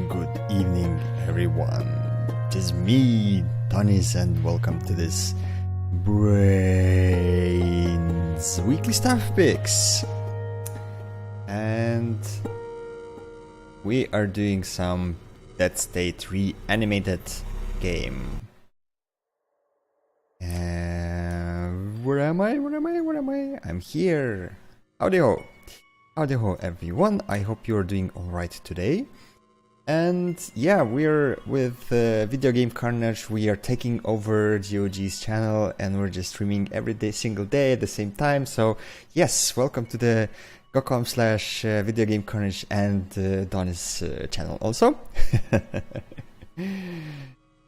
Good evening, everyone. It is me, Donis, and welcome to this Brains Weekly Stuff Picks. And we are doing some Dead State Reanimated game. Where am I? I'm here. Howdy ho, everyone. I hope you're doing alright today. And yeah, we're with Video Game Carnage. We are taking over GOG's channel and we're just streaming every day, single day at the same time. So yes, welcome to the gocom/Video Game Carnage and Donis channel also.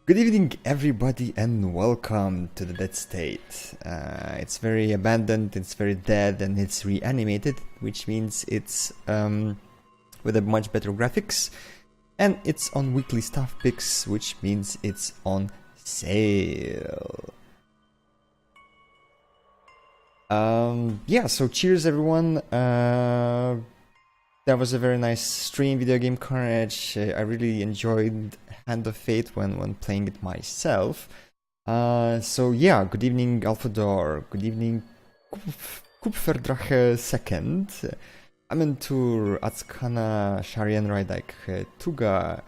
Good evening, everybody, and welcome to the Dead State. It's very abandoned, it's very dead, and it's reanimated, which means it's with a much better graphics. And it's on Weekly Stuff Picks, which means it's on sale. Yeah, so cheers everyone. That was a very nice stream, Video Game Carnage. I really enjoyed Hand of Fate when playing it myself. So yeah, good evening Alphador, good evening Kupferdrache II. Amentur, Atskana, Sharian Raidak, Tuga,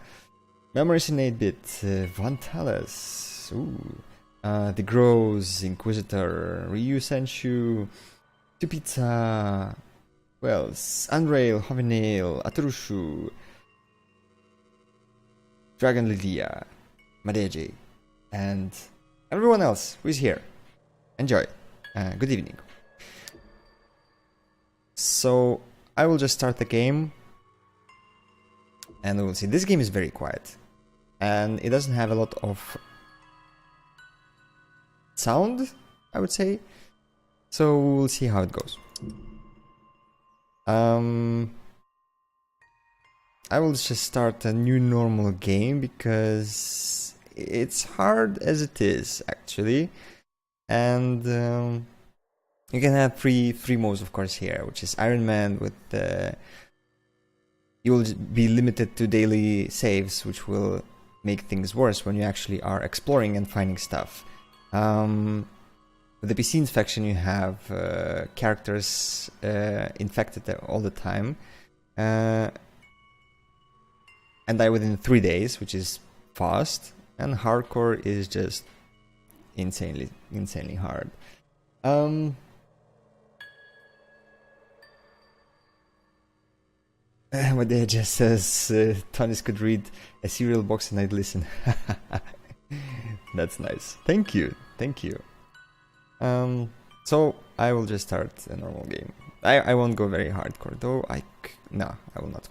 Memories in 8-bit, Vantalis, The Grows, Inquisitor, Ryu Senshu, Tupita, Wells, Unrail, Hovenail, Aturushu, Dragon Lydia, Madeji, and everyone else who is here. Enjoy. Good evening. So I will just start the game and we'll see. This game is very quiet and it doesn't have a lot of sound, I would say. So we'll see how it goes. I will just start a new normal game because it's hard as it is actually. And you can have three modes, of course, here, which is Iron Man with you will be limited to daily saves, which will make things worse when you actually are exploring and finding stuff. With the PC infection, you have characters infected all the time, and die within 3 days, which is fast. And hardcore is just insanely hard. What they just says, Donis could read a cereal box and I'd listen. That's nice. Thank you. Thank you. So I will just start a normal game. I won't go very hardcore though. No, I will not.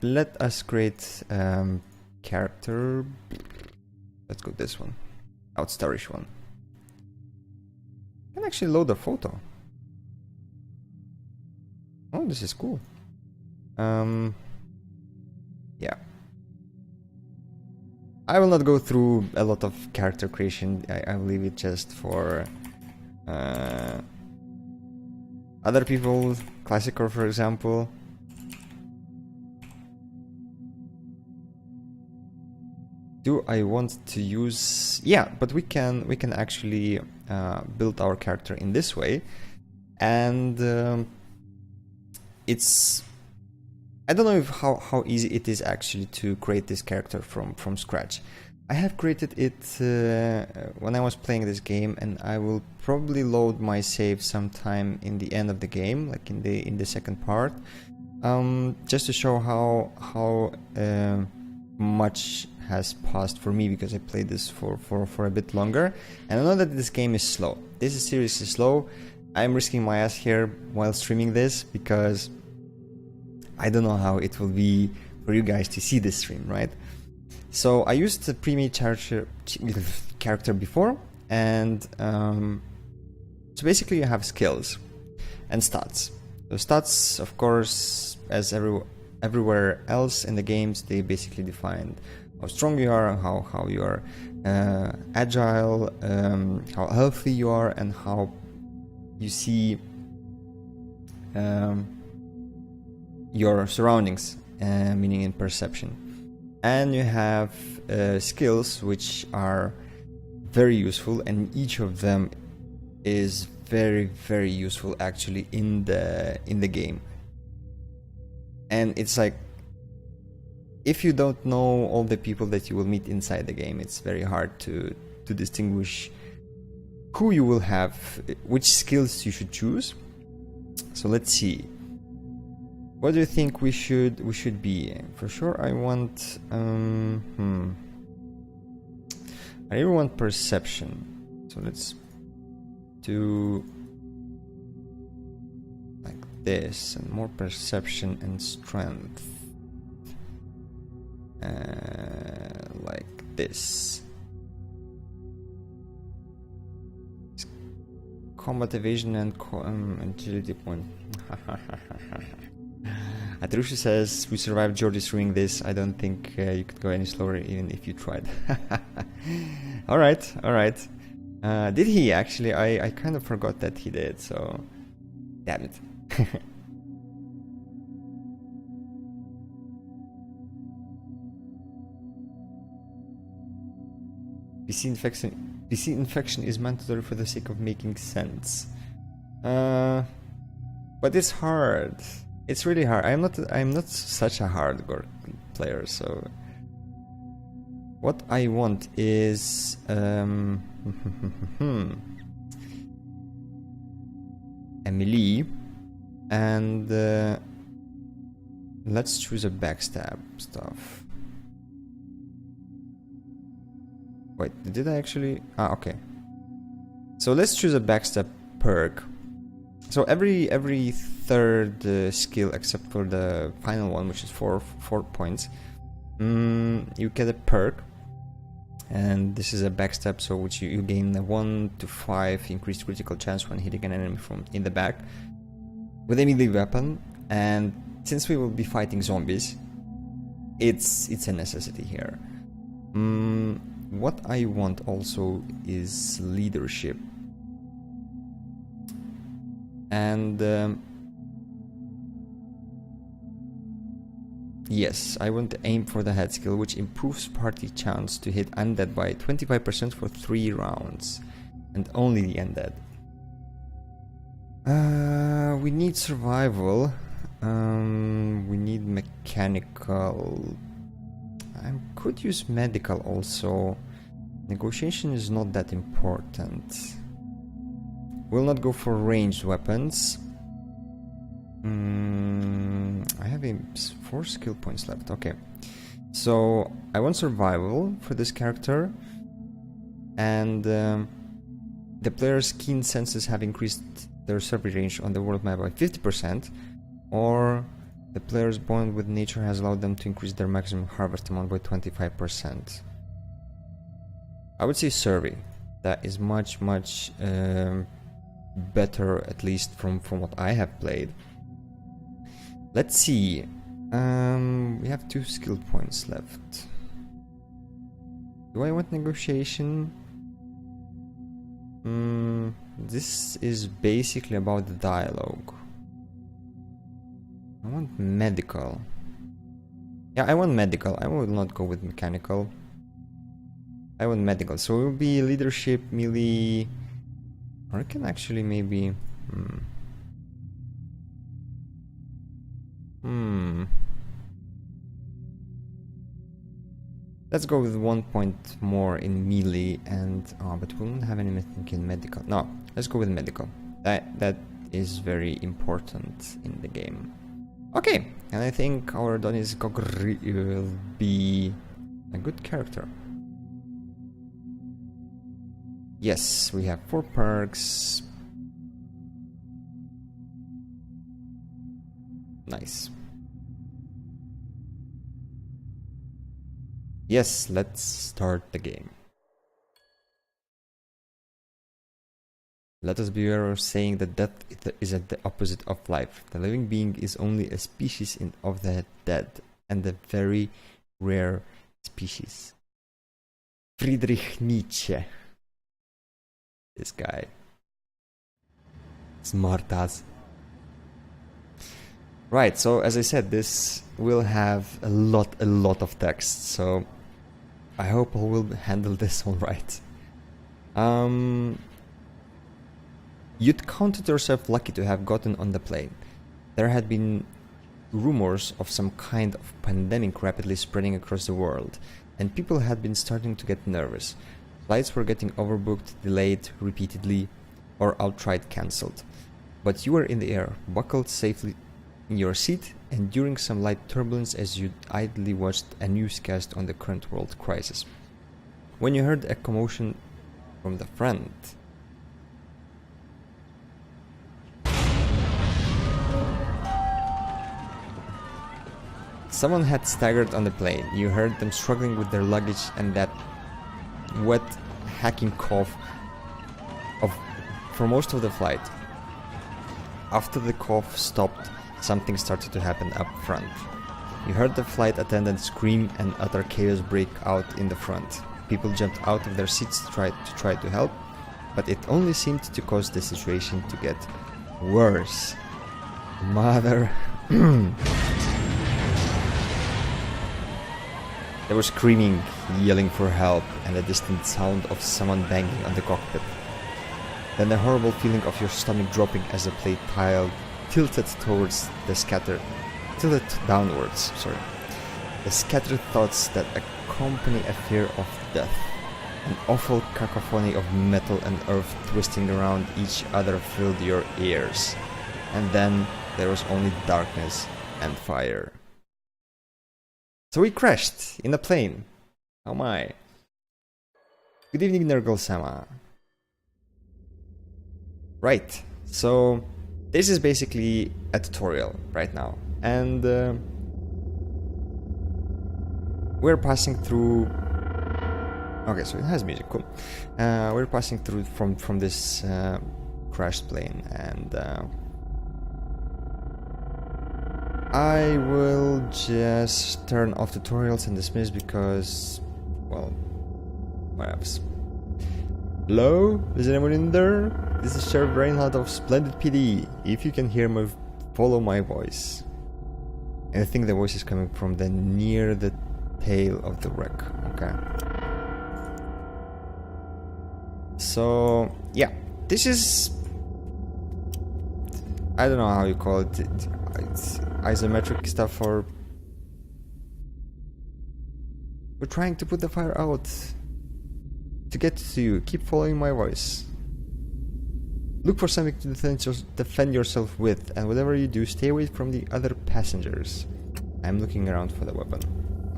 Let us create character. Let's go this one. Outstarish one. I can actually load a photo. Oh, this is cool. Yeah. I will not go through a lot of character creation. I will leave it just for other people. Classicer, for example. Do I want to use... Yeah, but we can actually build our character in this way. And it's... I don't know if how easy it is actually to create this character from scratch. I have created it when I was playing this game, and I will probably load my save sometime in the end of the game, like in the second part, just to show how much has passed for me, because I played this for a bit longer, and I know that this game is slow. This is seriously slow. I'm risking my ass here while streaming this because I don't know how it will be for you guys to see this stream, right? So I used the pre-made character before, and so basically you have skills and stats. The stats, of course, as everywhere else in the games, they basically define how strong you are, how you are agile, how healthy you are, and how you see your surroundings, meaning in perception. And you have skills which are very useful, and each of them is very useful actually in the game. And it's like, if you don't know all the people that you will meet inside the game, it's very hard to distinguish who you will have, which skills you should choose. So let's see. What do you think we should be? For sure, I want I really want perception. So let's do like this, and more perception and strength. Like this. Combat evasion and agility point. Atrusha says, we survived George's doing this. I don't think you could go any slower even if you tried. Alright. Did he actually? I kind of forgot that he did, so... Damn it. PC infection is mandatory for the sake of making sense. But it's hard. It's really hard. I'm not such a hardcore player, so what I want is a melee, and let's choose a backstab stuff. Wait, did I actually? Okay. So let's choose a backstab perk. So every third skill, except for the final one, which is 4 points, you get a perk, and this is a backstab, so which you gain a 1 to 5 increased critical chance when hitting an enemy from in the back with a melee weapon. And since we will be fighting zombies, it's a necessity here. What I want also is leadership. And yes, I want to aim for the head skill, which improves party chance to hit undead by 25% for 3 rounds, and only the undead. We need survival. We need mechanical. I could use medical also. Negotiation is not that important. We'll not go for ranged weapons. I have 4 skill points left. Okay. So I want survival for this character. And the player's keen senses have increased their survey range on the world map by 50%. Or the player's bond with nature has allowed them to increase their maximum harvest amount by 25%. I would say survey. That is much better, at least from what I have played. Let's see. We have 2 skill points left. Do I want negotiation? This is basically about the dialogue. I want medical. Yeah, I want medical. I will not go with mechanical. I want medical. So it will be leadership, melee. Or I can actually maybe... Let's go with 1 point more in melee and... but we don't have anything in medical. No, let's go with medical. That is very important in the game. Okay, and I think our Donis will be a good character. Yes, we have 4 perks. Nice. Yes, let's start the game. Let us beware of saying that death is at the opposite of life. The living being is only a species of the dead, and a very rare species. Friedrich Nietzsche. This guy. Smartass. Right, so as I said, this will have a lot of text, so I hope I will handle this all right. You'd counted yourself lucky to have gotten on the plane. There had been rumors of some kind of pandemic rapidly spreading across the world, and people had been starting to get nervous. Flights were getting overbooked, delayed repeatedly, or outright cancelled. But you were in the air, buckled safely in your seat, enduring some light turbulence as you idly watched a newscast on the current world crisis. When you heard a commotion from the front, someone had staggered on the plane. You heard them struggling with their luggage and that wet, hacking cough for most of the flight. After the cough stopped, something started to happen up front. You heard the flight attendant scream and utter chaos break out in the front. People jumped out of their seats to try to help, but it only seemed to cause the situation to get worse. Mother... There was screaming, yelling for help, and a distant sound of someone banging on the cockpit. Then the horrible feeling of your stomach dropping as the plane tilted downwards. The scattered thoughts that accompany a fear of death. An awful cacophony of metal and earth twisting around each other filled your ears. And then there was only darkness and fire. So we crashed in a plane. Oh my. Good evening, Nurgle-sama. Right, so this is basically a tutorial right now. And we're passing through... Okay, so it has music, cool. We're passing through from this crashed plane, and I will just turn off tutorials and dismiss because, well, what else? Hello? Is anyone in there? This is Sheriff Reinhardt of Splendid PD. If you can hear me, follow my voice. And I think the voice is coming from near the tail of the wreck. Okay. So, yeah. This is... I don't know how you call it. It's isometric stuff, or... We're trying to put the fire out. to get to you. Keep following my voice. Look for something to defend yourself with, and whatever you do, stay away from the other passengers. I'm looking around for the weapon.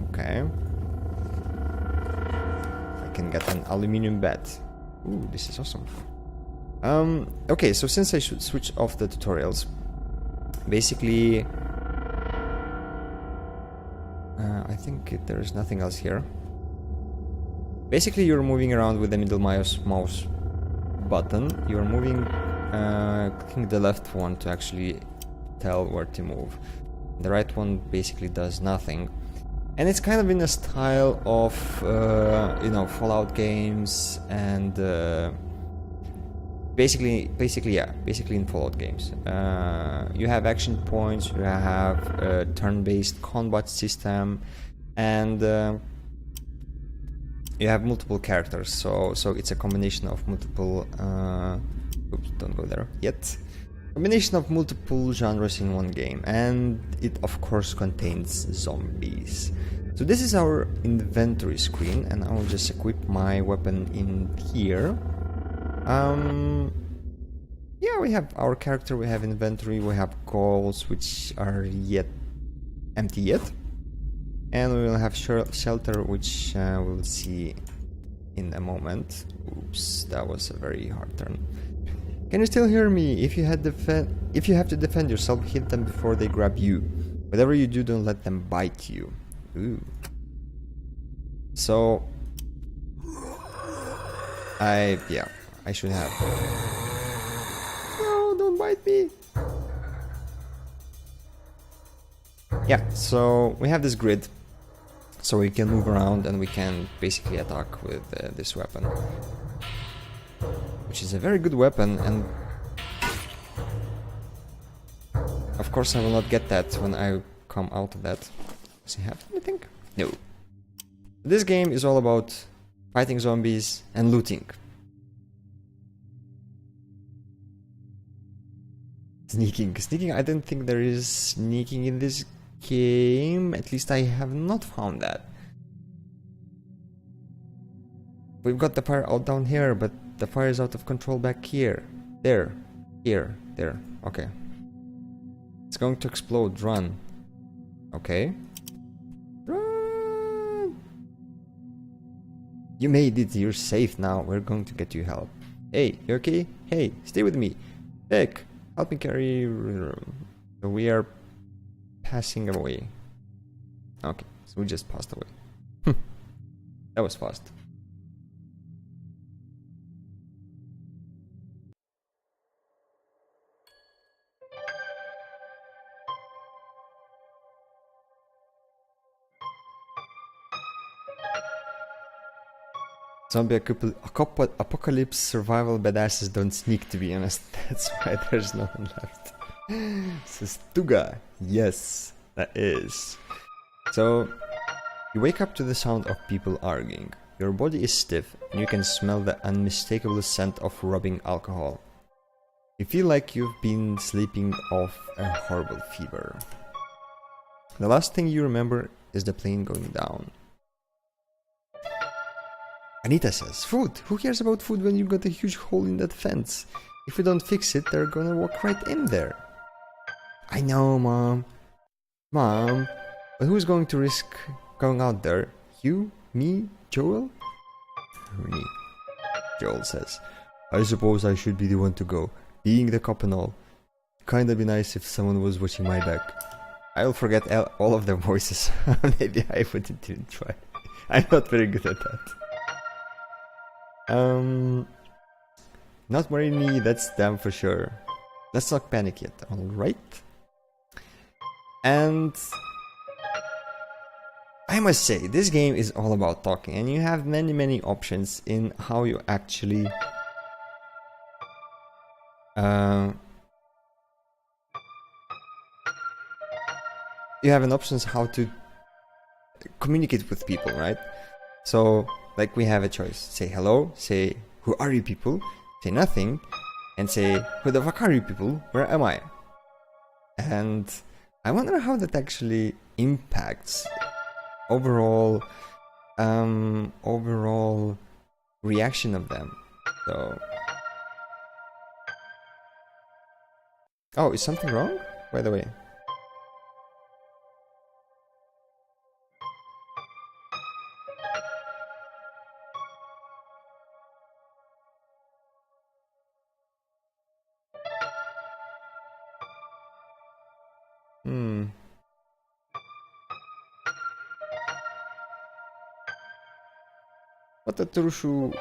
Okay. I can get an aluminium bat. Ooh, this is awesome. Okay, so since I should switch off the tutorials, basically, I think there's nothing else here. Basically, you're moving around with the middle mouse button. You're moving, clicking the left one to actually tell where to move. The right one basically does nothing. And it's kind of in a style of, you know, Fallout games and basically in Fallout games. You have action points, you have a turn-based combat system, and you have multiple characters. So it's a combination of multiple. Oops, don't go there yet. Combination of multiple genres in one game, and it of course contains zombies. So this is our inventory screen, and I will just equip my weapon in here. Yeah, we have our character, we have inventory, we have goals which are yet empty yet, and we will have shelter, which we'll see in a moment. Oops, that was a very hard turn. Can you still hear me? If you have to defend yourself, hit them before they grab you. Whatever you do, don't let them bite you. Ooh. So I should have. No, don't bite me. Yeah, so we have this grid, so we can move around and we can basically attack with this weapon, which is a very good weapon, and of course I will not get that when I come out of that. Does he have anything? No. This game is all about fighting zombies and looting. Sneaking, I don't think there is sneaking in this game, at least I have not found that. We've got the fire out down here, but the fire is out of control back here. There. Okay. It's going to explode. Run. Okay. Run! You made it. You're safe now. We're going to get you help. Hey, you okay? Hey, stay with me. Vic, help me carry. So we are passing away. Okay, so we just passed away. That was fast. Zombie apocalypse survival badasses don't sneak, to be honest. That's why there's no one left. Says Tuga. Yes, that is. So, you wake up to the sound of people arguing. Your body is stiff and you can smell the unmistakable scent of rubbing alcohol. You feel like you've been sleeping off a horrible fever. The last thing you remember is the plane going down. Anita says, food! Who cares about food when you got a huge hole in that fence? If we don't fix it, they're gonna walk right in there. I know, Mom. Mom, but who's going to risk going out there? You? Me? Joel? Me. Joel says, I suppose I should be the one to go, being the cop and all. Kinda be nice if someone was watching my back. I'll forget all of the voices. Maybe I wouldn't even try. I'm not very good at that. Not worrying me, that's damn for sure. Let's not panic yet, alright? And I must say, this game is all about talking, and you have many options in how you actually you have an options how to communicate with people, right? So, like, we have a choice. Say hello, say who are you people, say nothing, and say who the fuck are you people, where am I? And I wonder how that actually impacts overall reaction of them. So... Oh, is something wrong? By the way. What a Turushu...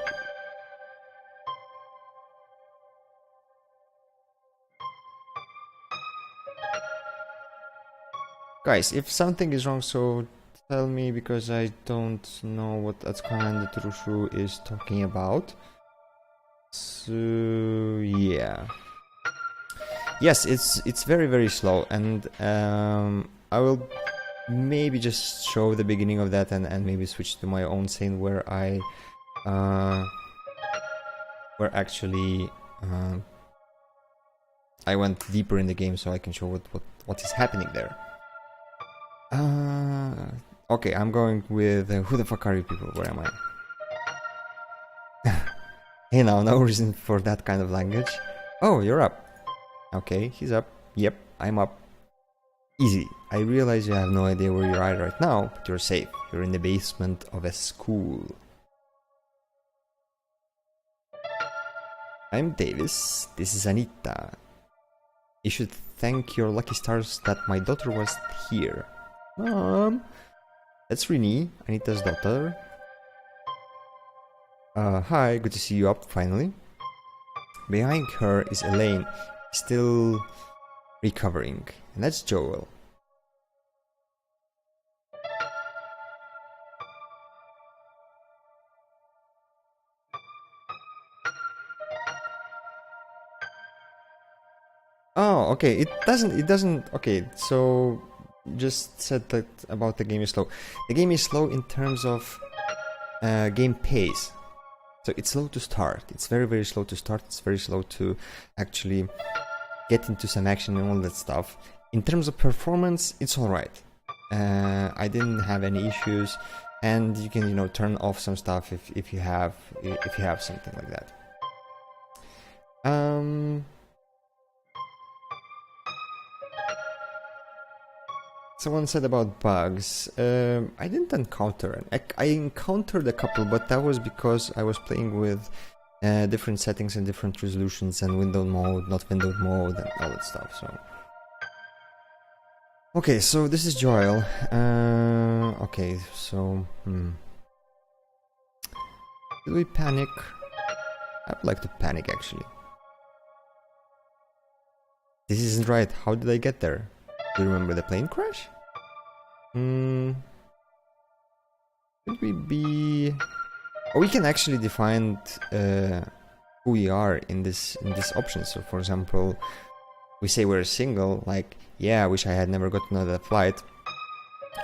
Guys, if something is wrong, so tell me, because I don't know what Atsukan the Turushu is talking about. So yeah. Yes, it's very slow, and I will maybe just show the beginning of that and maybe switch to my own scene where I actually I went deeper in the game, so I can show what is happening there. Okay, I'm going with who the fuck are you people? Where am I? Hey, now, no reason for that kind of language. Oh, you're up. Okay, he's up. Yep, I'm up. Easy. I realize you have no idea where you are right now, but you're safe. You're in the basement of a school. I'm Davis. This is Anita. You should thank your lucky stars that my daughter was here. That's Rini, Anita's daughter. Hi, good to see you up finally. Behind her is Elaine, still recovering, and that's Joel. Oh, okay, it doesn't, okay, so just said that about the game is slow. The game is slow in terms of game pace. So it's slow to start, it's very slow to start, it's very slow to actually get into some action and all that stuff. In terms of performance, it's alright. I didn't have any issues, and you can, you know, turn off some stuff if you have something like that. Someone said about bugs. I didn't encounter. I encountered a couple, but that was because I was playing with different settings and different resolutions and window mode, not window mode, and all that stuff. So, okay, so this is Joel. Okay, so did we panic? I would like to panic, actually. This isn't right. How did I get there? Do you remember the plane crash? Could we be... Oh, we can actually define who we are in this option. So, for example, we say we're single, like, yeah, I wish I had never gotten on that flight,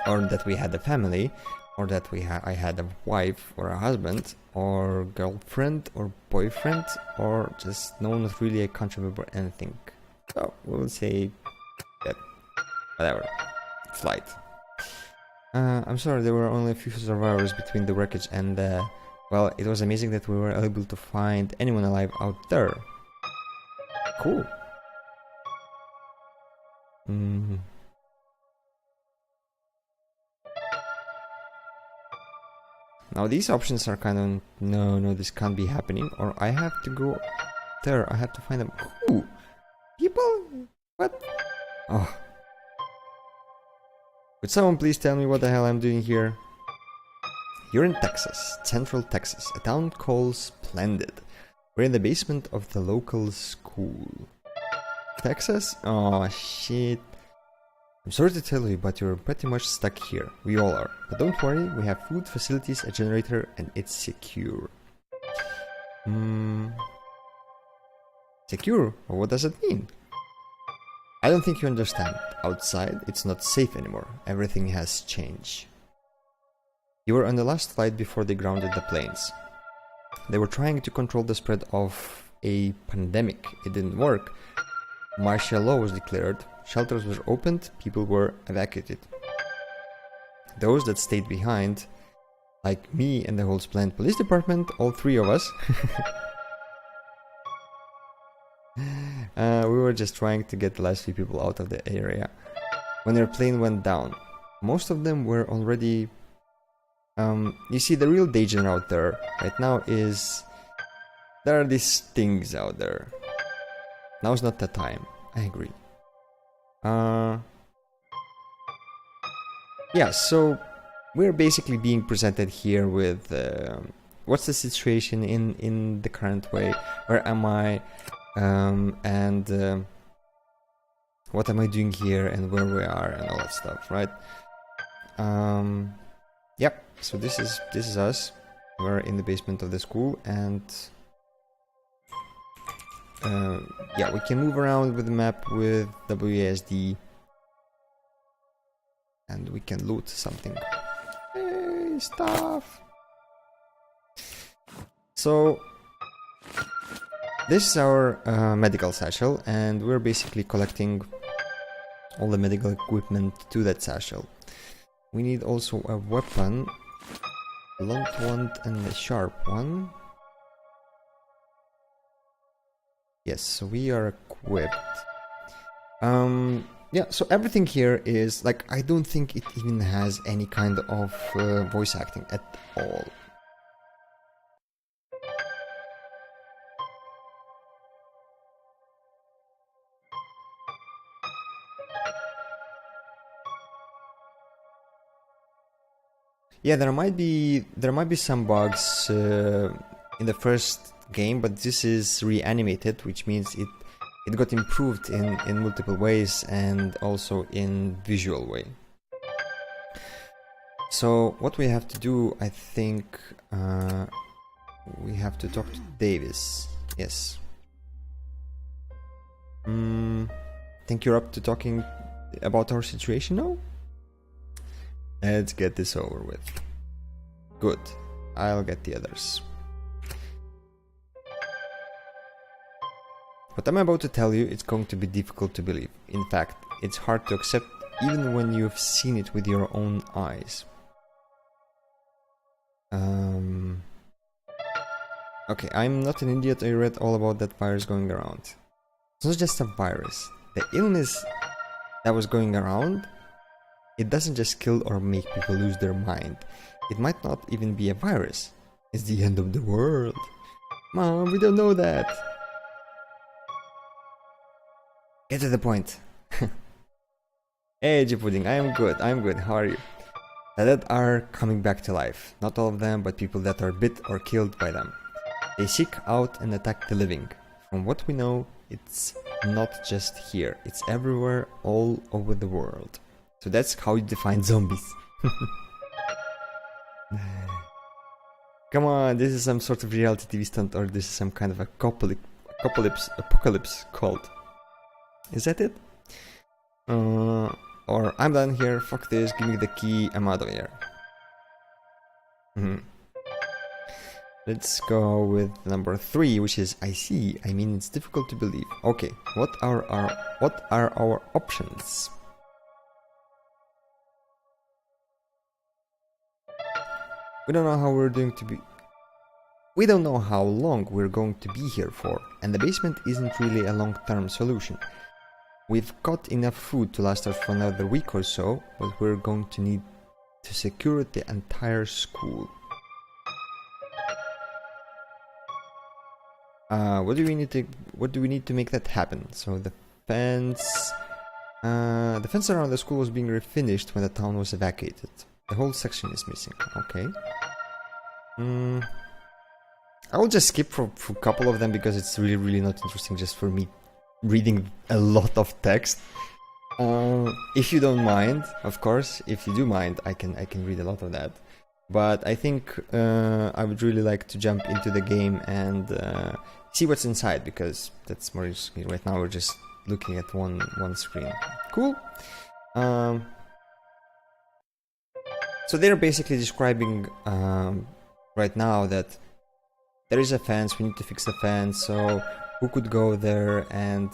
or that we had a family, or that I had a wife or a husband, or girlfriend or boyfriend, or just no, not really, I can't remember anything. So we'll say that, whatever, flight. I'm sorry, there were only a few survivors between the wreckage and well, it was amazing that we were able to find anyone alive out there. Cool. Now these options are kind of, no, this can't be happening, or I have to go there, I have to find them. Ooh, people? What? Oh. Could someone please tell me what the hell I'm doing here? You're in Texas, Central Texas, a town called Splendid. We're in the basement of the local school. Texas? Oh shit. I'm sorry to tell you, but you're pretty much stuck here. We all are. But don't worry, we have food, facilities, a generator, and it's secure. Secure? Well, what does it mean? I don't think you understand. Outside, it's not safe anymore. Everything has changed. You were on the last flight before they grounded the planes. They were trying to control the spread of a pandemic. It didn't work. Martial law was declared. Shelters were opened. People were evacuated. Those that stayed behind like me and the whole Splendid Police Department, all three of us. We were just trying to get the last few people out of the area when their plane went down. Most of them were already... you see, the real danger out there right now is... there are these things out there. Now's not the time. I agree. Yeah, so we're basically being presented here with what's the situation in the current way, where am I, and what am I doing here, and where we are, and all that stuff, right? Yep. So this is us. We're in the basement of the school, and yeah, we can move around with the map with WASD, and we can loot something. Hey, stuff! So this is our medical satchel, and we're basically collecting all the medical equipment to that satchel. We need also a weapon, a blunt one and a sharp one. Yes, so we are equipped. Yeah, so everything here is, like, I don't think it even has any kind of voice acting at all. Yeah, there might be some bugs in the first game, but this is Reanimated, which means it got improved in multiple ways, and also in visual way. So what we have to do, I think, we have to talk to Davis. Yes. Think you're up to talking about our situation now? Let's get this over with. Good. I'll get the others. What I'm about to tell you, it's going to be difficult to believe. In fact, it's hard to accept even when you've seen it with your own eyes. Okay, I'm not an idiot. I read all about that virus going around. It's not just a virus. The illness that was going around, it doesn't just kill or make people lose their mind. It might not even be a virus. It's the end of the world. Mom, we don't know that. Get to the point. Hey, Pudding, I am good. How are you? The dead are coming back to life. Not all of them, but people that are bit or killed by them. They seek out and attack the living. From what we know, it's not just here. It's everywhere, all over the world. So that's how you define zombies. Come on, this is some sort of reality TV stunt, or this is some kind of apocalypse called. Is that it? Or I'm done here, fuck this, give me the key, I'm out of here. Let's go with number 3, which is I see. I mean, it's difficult to believe. Okay, what are our options? We don't know how we're going to be. We don't know how long we're going to be here for, and the basement isn't really a long-term solution. We've got enough food to last us for another week or so, but we're going to need to secure the entire school. What do we need to make that happen? So the fence around the school was being refinished when the town was evacuated. The whole section is missing. Okay. I will just skip for a couple of them because it's really not interesting just for me reading a lot of text. If you don't mind, of course. If you do mind, I can read a lot of that. But I think I would really like to jump into the game and see what's inside, because that's more interesting. Right now we're just looking at one screen. Cool. So they're basically describing right now that there is a fence, we need to fix the fence, so who could go there, and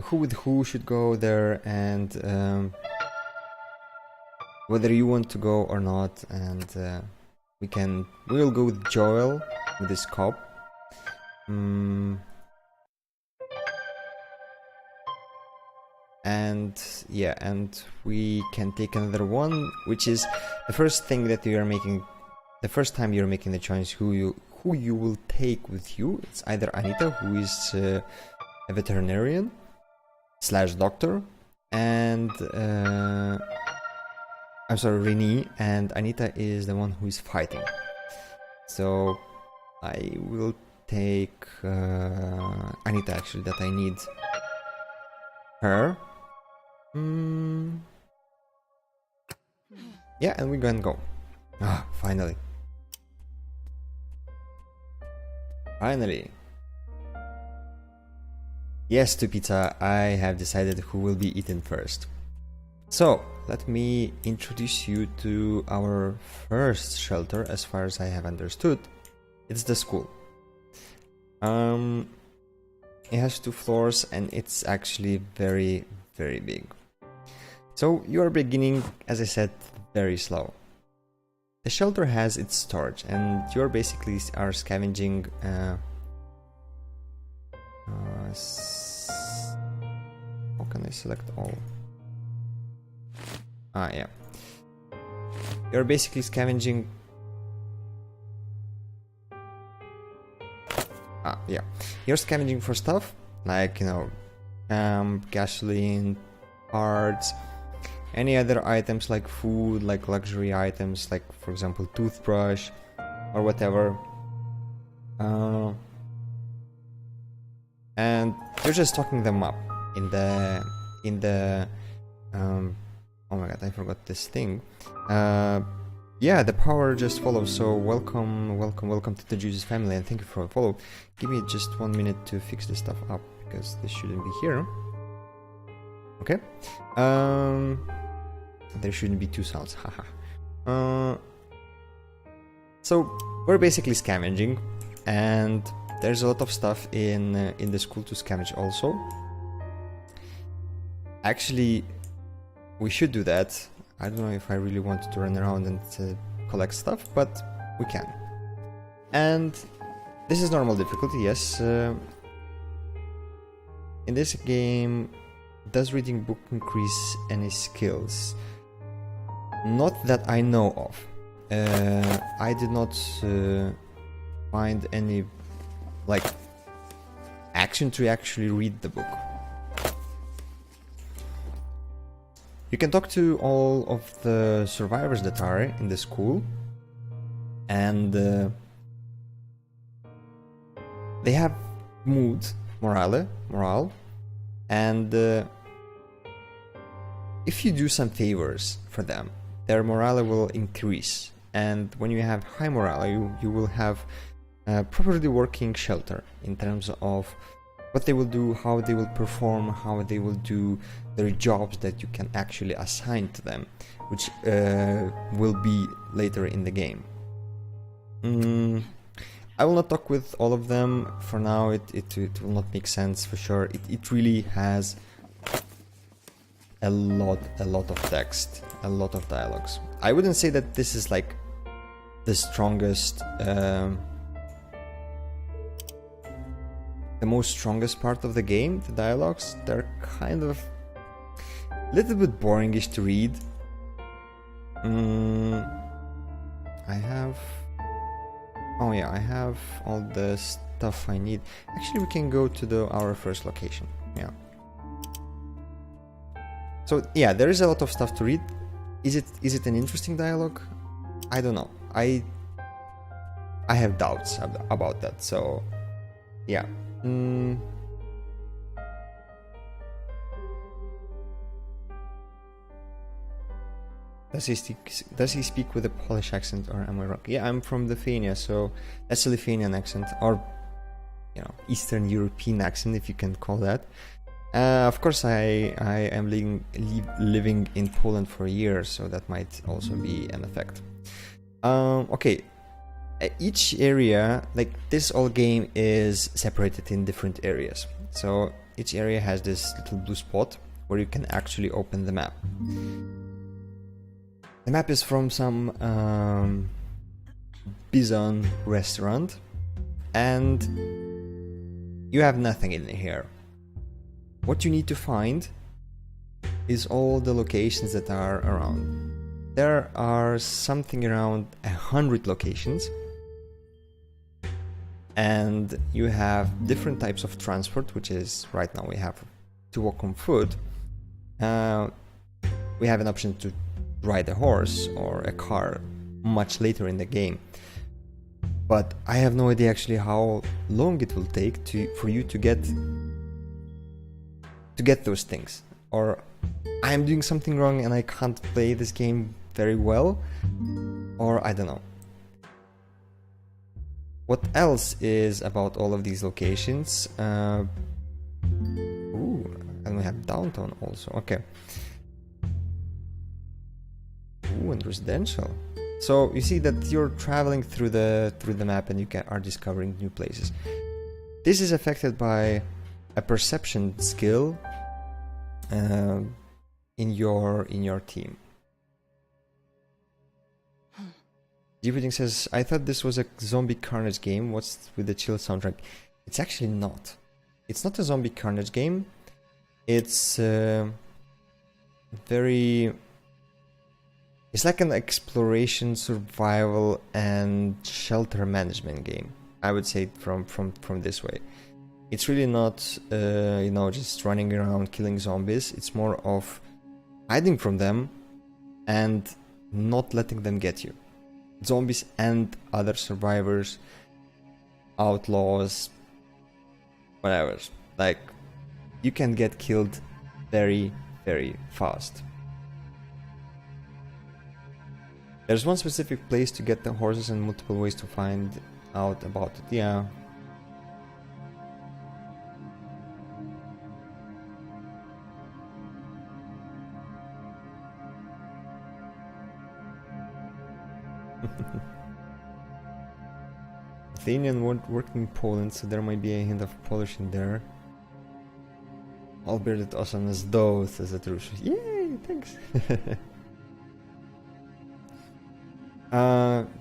who should go there, and whether you want to go or not, and we'll go with Joel, with this cop. And yeah, and we can take another one, which is the first thing that you are making, the first time you're making the choice who you will take with you. It's either Anita, who is a veterinarian / doctor, and I'm sorry, Renee, and Anita is the one who is fighting. So I will take Anita, actually, that I need her. Yeah, and we're gonna go. Ah, finally. Finally. Yes, to pizza, I have decided who will be eaten first. So, let me introduce you to our first shelter, as far as I have understood. It's the school. It has 2 floors, and it's actually very, very big. So, you are beginning, as I said, very slow. The shelter has its storage, and you're basically are scavenging how can I select all? Ah, yeah. You're basically scavenging. Ah, yeah. You're scavenging for stuff like, gasoline, parts, any other items like food, like luxury items, like for example toothbrush or whatever. And you're just stocking them up in the oh my god, I forgot this thing. Yeah, the power just follows. So welcome to the Jesus family, and thank you for the follow. Give me just 1 minute to fix this stuff up, because this shouldn't be here. Okay. There shouldn't be 2 sounds. Haha. So we're basically scavenging, and there's a lot of stuff in the school to scavenge also. Actually, we should do that. I don't know if I really want to run around and collect stuff, but we can. And this is normal difficulty, yes. In this game, does reading book increase any skills? Not that I know of. I did not find any action to actually read the book. You can talk to all of the survivors that are in the school, and they have morale, and if you do some favors for them, their morale will increase. And when you have high morale, you will have a properly working shelter in terms of what they will do, how they will perform, how they will do their jobs that you can actually assign to them, which will be later in the game. I will not talk with all of them for now. It will not make sense for sure. It really has a lot of text, a lot of dialogues. I wouldn't say that this is like the strongest the most strongest part of the game. The dialogues, they're kind of a little bit boringish to read. I have all the stuff I need. Actually, we can go to our first location. Yeah. So yeah, there is a lot of stuff to read. Is it an interesting dialogue? I don't know. I have doubts about that. So yeah. Does he speak with a Polish accent, or am I wrong? Yeah, I'm from Lithuania, so that's a Lithuanian accent, or Eastern European accent, if you can call that. Of course, I am living in Poland for a year, so that might also be an effect. Okay. Each area, like this whole game, is separated in different areas. So each area has this little blue spot where you can actually open the map. The map is from some bison restaurant, and you have nothing in here. What you need to find is all the locations that are around. There are something around 100 locations, and you have different types of transport, which is right now we have to walk on foot. We have an option to ride a horse or a car much later in the game, but I have no idea actually how long it will take for you to get those things, or I'm doing something wrong and I can't play this game very well, or I don't know. What else is about all of these locations? Ooh, and we have downtown also. Okay. Ooh, and residential. So you see that you're traveling through the map and you are discovering new places. This is affected by a perception skill in your team. Deeputing says, I thought this was a zombie carnage game. What's with the chill soundtrack? It's actually not. It's not a zombie carnage game. It's it's like an exploration, survival, and shelter management game. I would say from this way. It's really not just running around killing zombies. It's more of hiding from them and not letting them get you. Zombies and other survivors, outlaws, whatever. Like, you can get killed very, very fast. There's one specific place to get the horses and multiple ways to find out about it. Yeah. Lithuanian worked in Poland, so there might be a hint of Polish in there. All bearded awesome as those, says Atrush. Yay, thanks.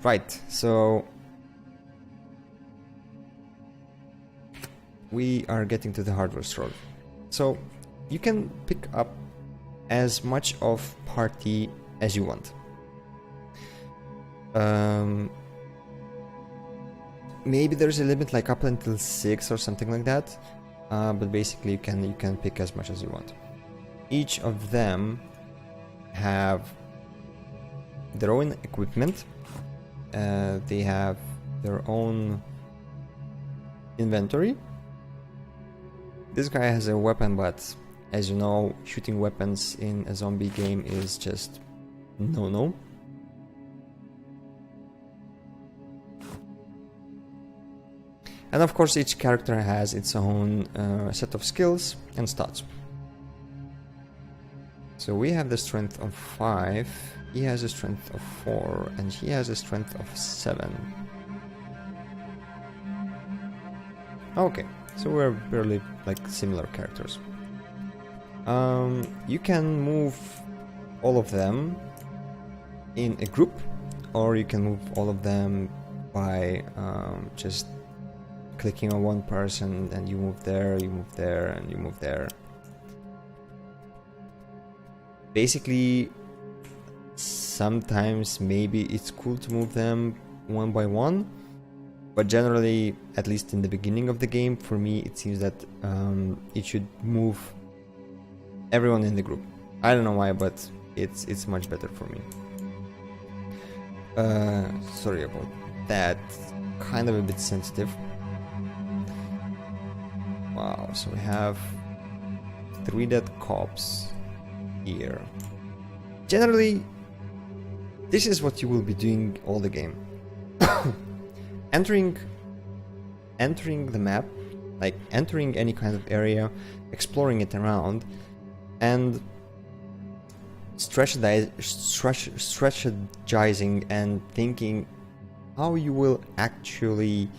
Right, so we are getting to the hardware store. So you can pick up as much of party as you want. Maybe there's a limit, like up until 6 or something like that, but basically you can pick as much as you want. Each of them have their own equipment. They have their own inventory. This guy has a weapon, but as you know, shooting weapons in a zombie game is just no. And of course, each character has its own set of skills and stats. So we have the strength of 5, he has a strength of 4, and he has a strength of 7. Okay, so we're barely like similar characters. You can move all of them in a group, or you can move all of them by just clicking on one person, and you move there, and you move there. Basically, sometimes maybe it's cool to move them one by one, but generally, at least in the beginning of the game, for me it seems that it should move everyone in the group. I don't know why, but it's much better for me. Sorry about that, kind of a bit sensitive. Wow, so we have 3 dead cops here. Generally, this is what you will be doing all the game. entering the map, like entering any kind of area, exploring it around, and strategizing and thinking how you will actually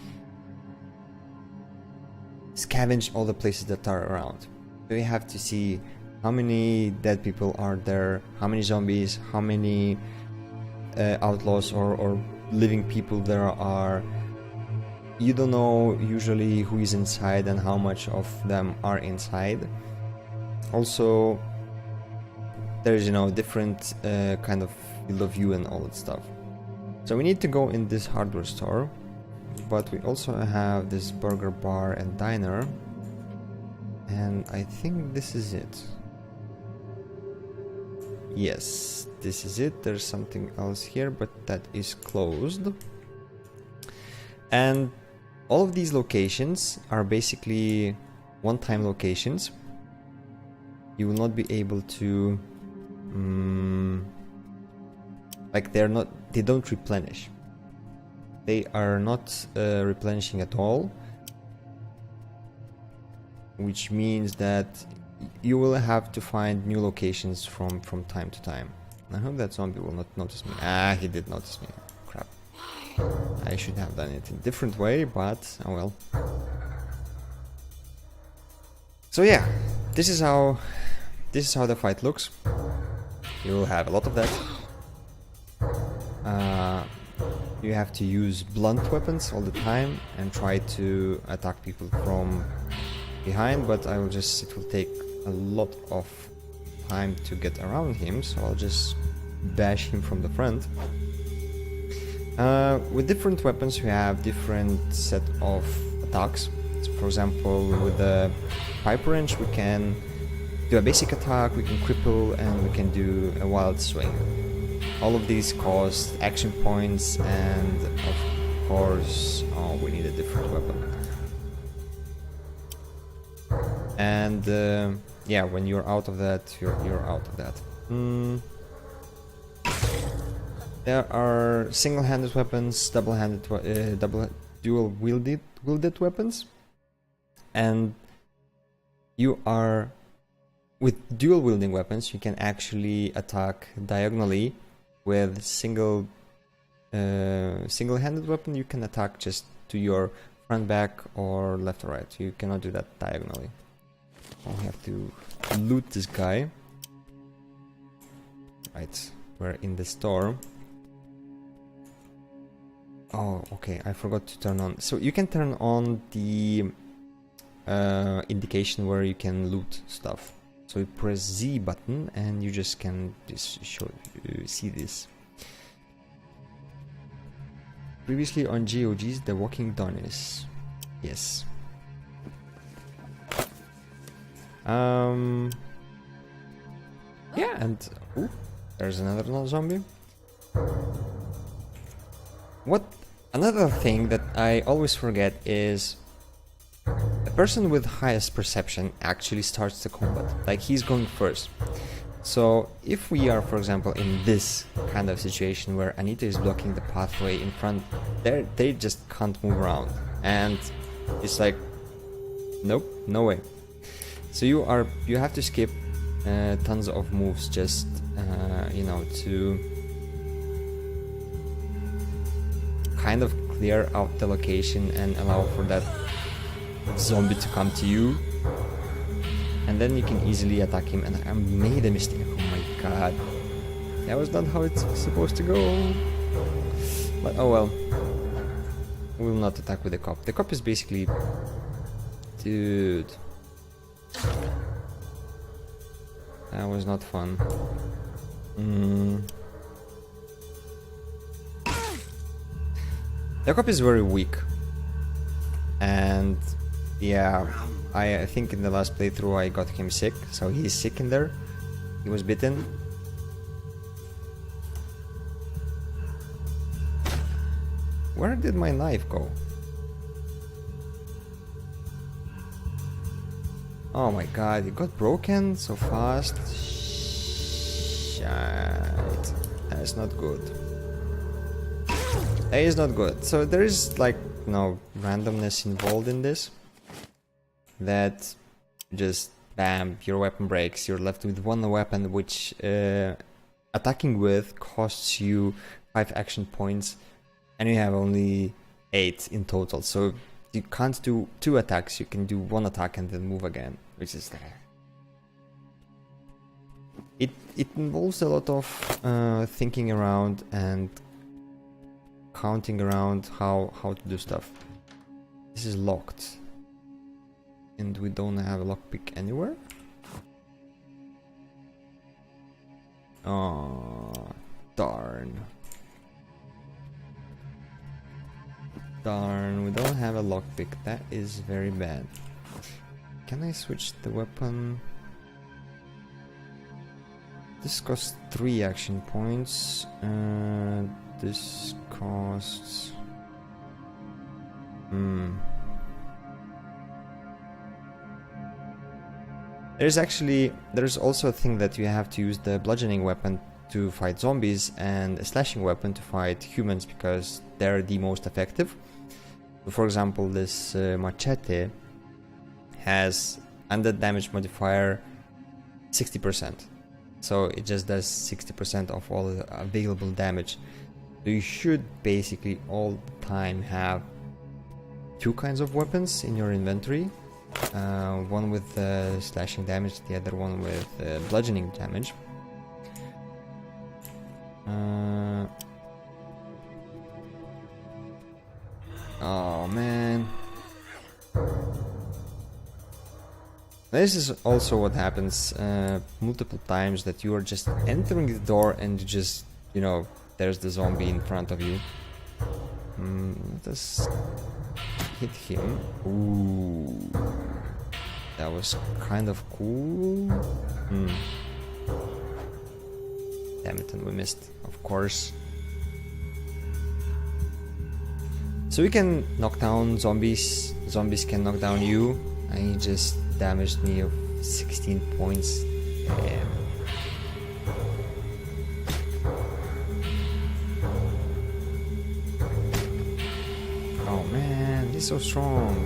scavenge all the places that are around. So you have to see how many dead people are there, how many zombies, how many outlaws or living people there are, you don't know usually who is inside and how much of them are inside. Also, there's, you know, different kind of field of view and all that stuff. So we need to go in this hardware store, but we also have this burger bar and diner, and I think this is it. Yes, this is it. There's something else here, but that is closed. And all of these locations are basically one-time locations. You will not be able to like they don't replenish. They are not replenishing at all, which means that you will have to find new locations from time to time. I hope that zombie will not notice me. Ah, he did notice me. Crap. I should have done it in a different way, but oh well. So yeah, this is how the fight looks. You will have a lot of that. You have to use blunt weapons all the time and try to attack people from behind, but it will take a lot of time to get around him, so I'll just bash him from the front. With different weapons you have different set of attacks. So for example, with the pipe wrench we can do a basic attack, we can cripple, and we can do a wild swing. All of these cost action points, and of course, oh, we need a different weapon. And yeah, when you're out of that, you're out of that. There are single-handed weapons, double-handed, dual-wielded weapons, and you are with dual-wielding weapons. You can actually attack diagonally. With single-handed weapon, you can attack just to your front, back, or left or right. You cannot do that diagonally. I have to loot this guy. Right, we're in the store. Oh, okay, I forgot to turn on. So you can turn on the indication where you can loot stuff. So you press Z button and you just can see this. Previously on GOG's The Walking Donis. Yes. Yeah, and ooh, there's another zombie. Another thing that I always forget is the person with highest perception actually starts the combat. Like, he's going first. So if we are, for example, in this kind of situation where Anita is blocking the pathway in front, they just can't move around, and it's like, nope, no way. So you have to skip tons of moves just you know, to kind of clear out the location and allow for that zombie to come to you, and then you can easily attack him. And I made a mistake. Oh my god, that was not how it's supposed to go. But oh well, we will not attack with the cop. The cop is basically, dude, that was not fun. The cop is very weak, and yeah, I think in the last playthrough I got him sick, so he's sick in there. He was bitten. Where did my knife go? Oh my god, it got broken so fast. Shit. That's not good. That is not good. So there is, like, no randomness involved in this. That just bam, your weapon breaks. You're left with one weapon, which attacking with costs you 5 action points, and you have only 8 in total. So you can't do 2 attacks. You can do 1 attack and then move again, which is It involves a lot of thinking around and counting around how to do stuff. This is locked, and we don't have a lockpick anywhere. Oh, darn. Darn, we don't have a lockpick. That is very bad. Can I switch the weapon? This costs 3 action points. This costs... There's also a thing that you have to use the bludgeoning weapon to fight zombies and a slashing weapon to fight humans because they're the most effective. For example, this machete has undead damage modifier 60%. So it just does 60% of all the available damage. So you should basically all the time have 2 kinds of weapons in your inventory. One with slashing damage, the other one with bludgeoning damage. Oh man. This is also what happens multiple times, that you are just entering the door and you just, you know, there's the zombie in front of you. Let us hit him. Ooh. That was kind of cool. Damn it, and we missed, of course. So we can knock down zombies. Zombies can knock down you. I just damaged me of 16 points. Damn. Oh man, he's so strong.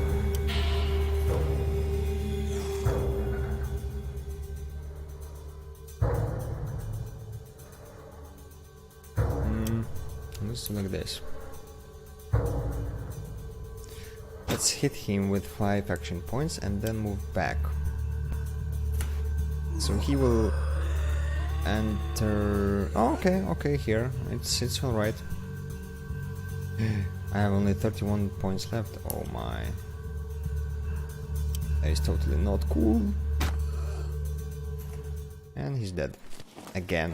Let's do like this. Let's hit him with 5 action points and then move back. So he will enter... Oh, okay, here. It's alright. I have only 31 points left. Oh my. That is totally not cool. And he's dead. Again.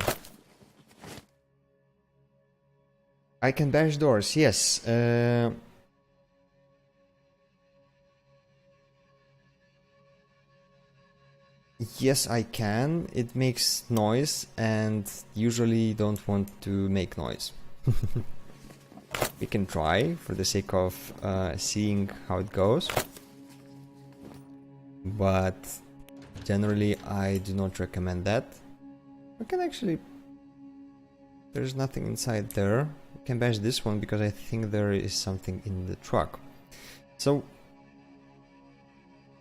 I can bash doors, yes. Yes, I can. It makes noise and usually don't want to make noise. We can try for the sake of seeing how it goes. But generally I do not recommend that. We can actually... There's nothing inside there. We can bash this one because I think there is something in the truck. So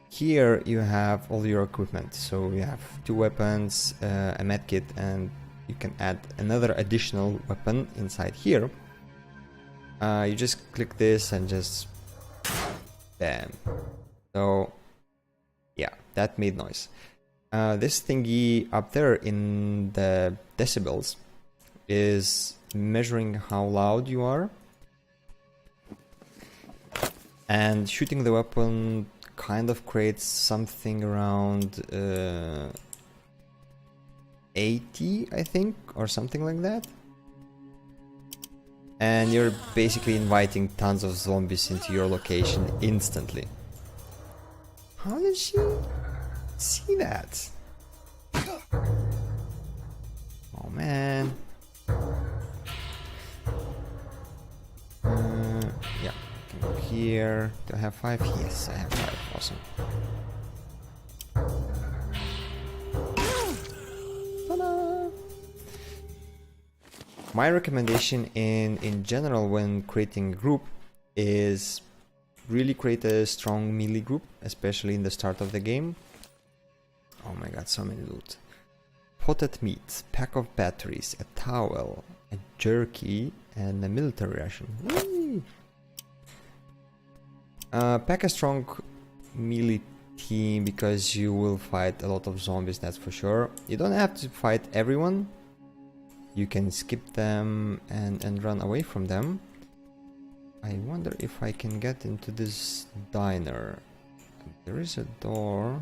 here you have all your equipment. So you have 2 weapons, a medkit, and you can add another additional weapon inside here. You just click this and just bam. So yeah, that made noise. This thingy up there in the decibels is measuring how loud you are, and shooting the weapon kind of creates something around 80, I think, or something like that. And you're basically inviting tons of zombies into your location instantly. How did she see that? Oh man. Yeah, can go here. Do I have 5? Yes, I have 5. Awesome. Ta-da! My recommendation in general when creating a group is really create a strong melee group, especially in the start of the game. Oh my god, so many loot. Potted meat, pack of batteries, a towel, a jerky, and a military ration. Whee! Pack a strong melee team because you will fight a lot of zombies, that's for sure. You don't have to fight everyone. You can skip them and run away from them. I wonder if I can get into this diner. There is a door.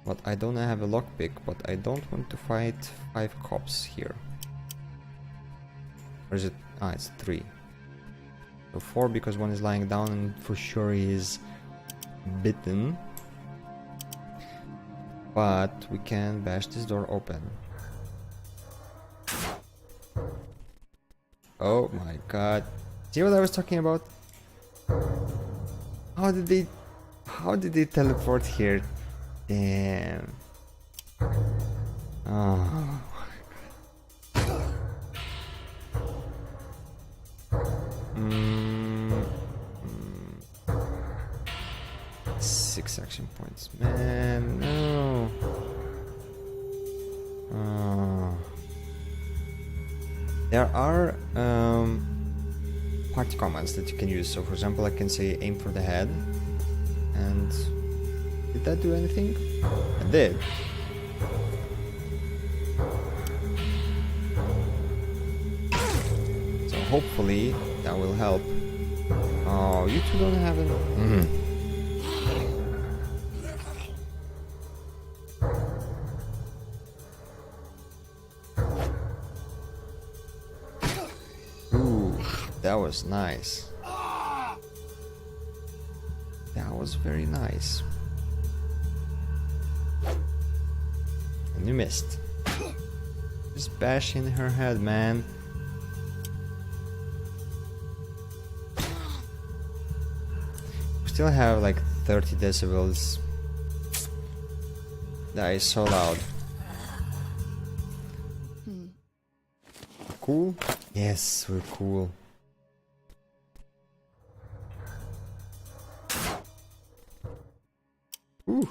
But I don't have a lockpick, but I don't want to fight 5 cops here. Or is it? Ah, it's 3. So 4 because one is lying down and for sure he is bitten. But we can bash this door open. Oh my god. See what I was talking about? How did they teleport here? Damn. Oh. 6 action points. Man, no. There are party commands that you can use. So for example, I can say aim for the head. And did that do anything? It did. So hopefully that will help. Oh, you two don't have any. Ooh, that was nice. That was very nice. And you missed. Just bash in her head, man. We still have like 30 decibels. That is so loud. Cool? Yes, we're cool. Ooh.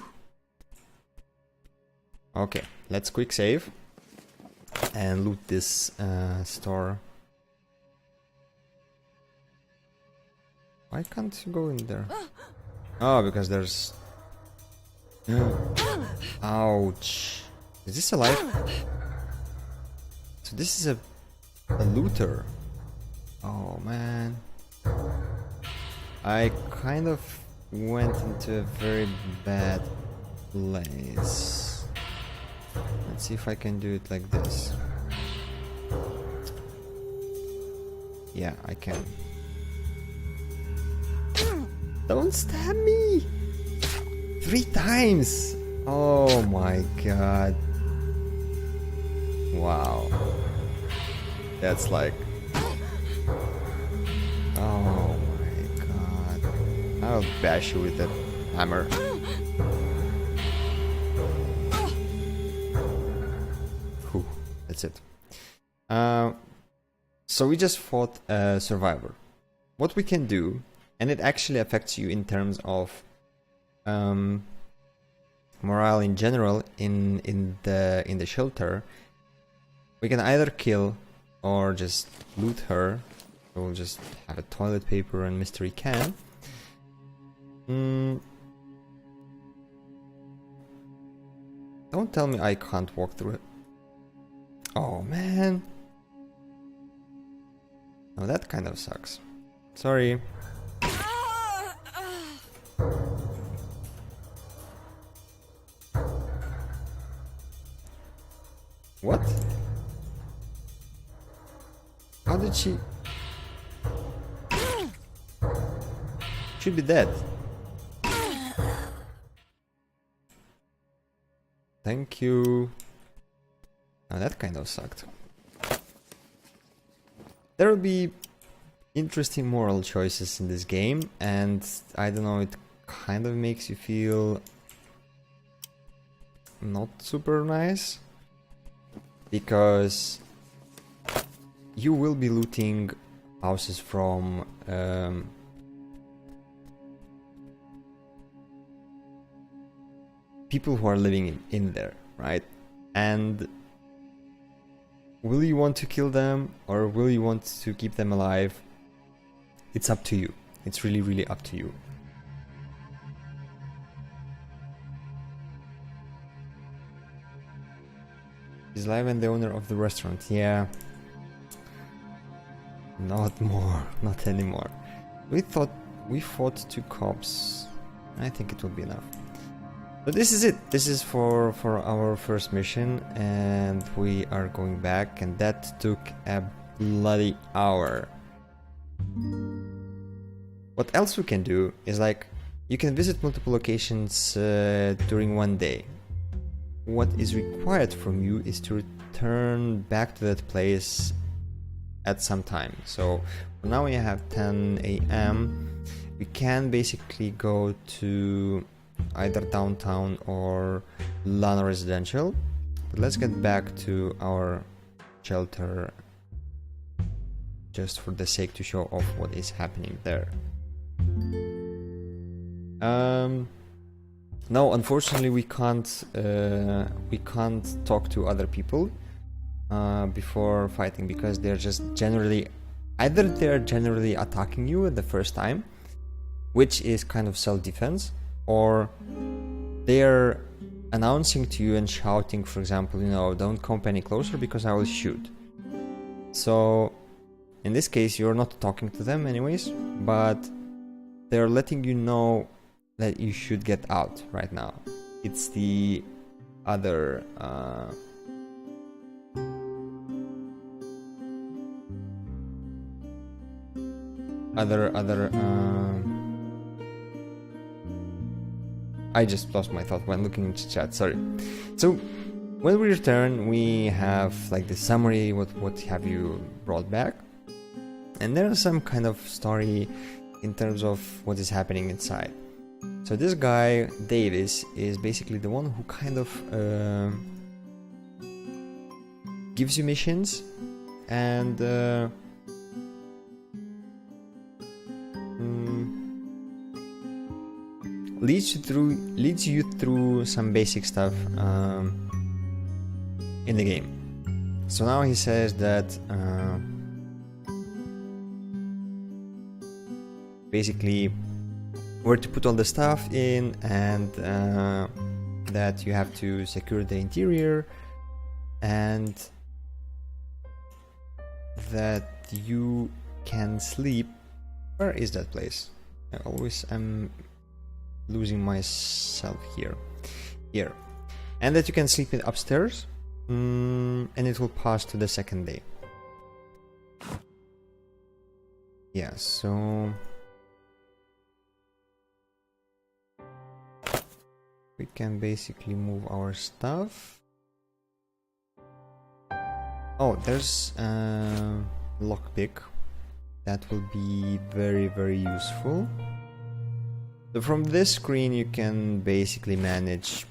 Okay, let's quick save and loot this store. Why can't you go in there? Oh, because there's... Ouch. Is this alive? So this is a looter. Oh man. I kind of went into a very bad place. Let's see if I can do it like this. Yeah, I can. Don't stab me! 3 times! Oh my god. Wow. That's like... Oh my god. I'll bash you with that hammer. Whew, that's it. So we just fought a survivor. What we can do, and it actually affects you in terms of morale in general in the shelter. We can either kill or just loot her. So we'll just have a toilet paper and mystery can. Don't tell me I can't walk through it. Oh man. Oh, that kind of sucks. Sorry. What? How did she... She'd be dead. Thank you. Oh, that kind of sucked. There will be interesting moral choices in this game, and I don't know, it kind of makes you feel not super nice, because you will be looting houses from people who are living in there, right? And will you want to kill them or will you want to keep them alive? It's up to you. It's really, really up to you. He's alive and the owner of the restaurant. Yeah. Not more. Not anymore. We fought 2 cops. I think it will be enough. But this is it. This is for our first mission, and we are going back, and that took a bloody hour. What else we can do is, like, you can visit multiple locations during one day. What is required from you is to return back to that place at some time. So for now we have 10 a.m. We can basically go to either downtown or Lana Residential. But let's get back to our shelter just for the sake to show off what is happening there. No, unfortunately we can't talk to other people before fighting, because they're just generally generally attacking you at the first time, which is kind of self-defense, or they're announcing to you and shouting, for example, you know, don't come any closer because I will shoot. So in this case you're not talking to them anyways, but they're letting you know that you should get out right now. It's the other I just lost my thought when looking into chat, sorry. So when we return, we have like the summary, what have you brought back, and there is some kind of story in terms of what is happening inside. So this guy Davis is basically the one who kind of gives you missions and leads you through some basic stuff in the game. So now he says that basically where to put all the stuff in, and that you have to secure the interior, and that you can sleep. Where is that place? I always am losing myself here. And that you can sleep in upstairs, and it will pass to the second day. Yeah, so we can basically move our stuff. Oh, there's a lockpick that will be very, very useful. So from this screen you can basically manage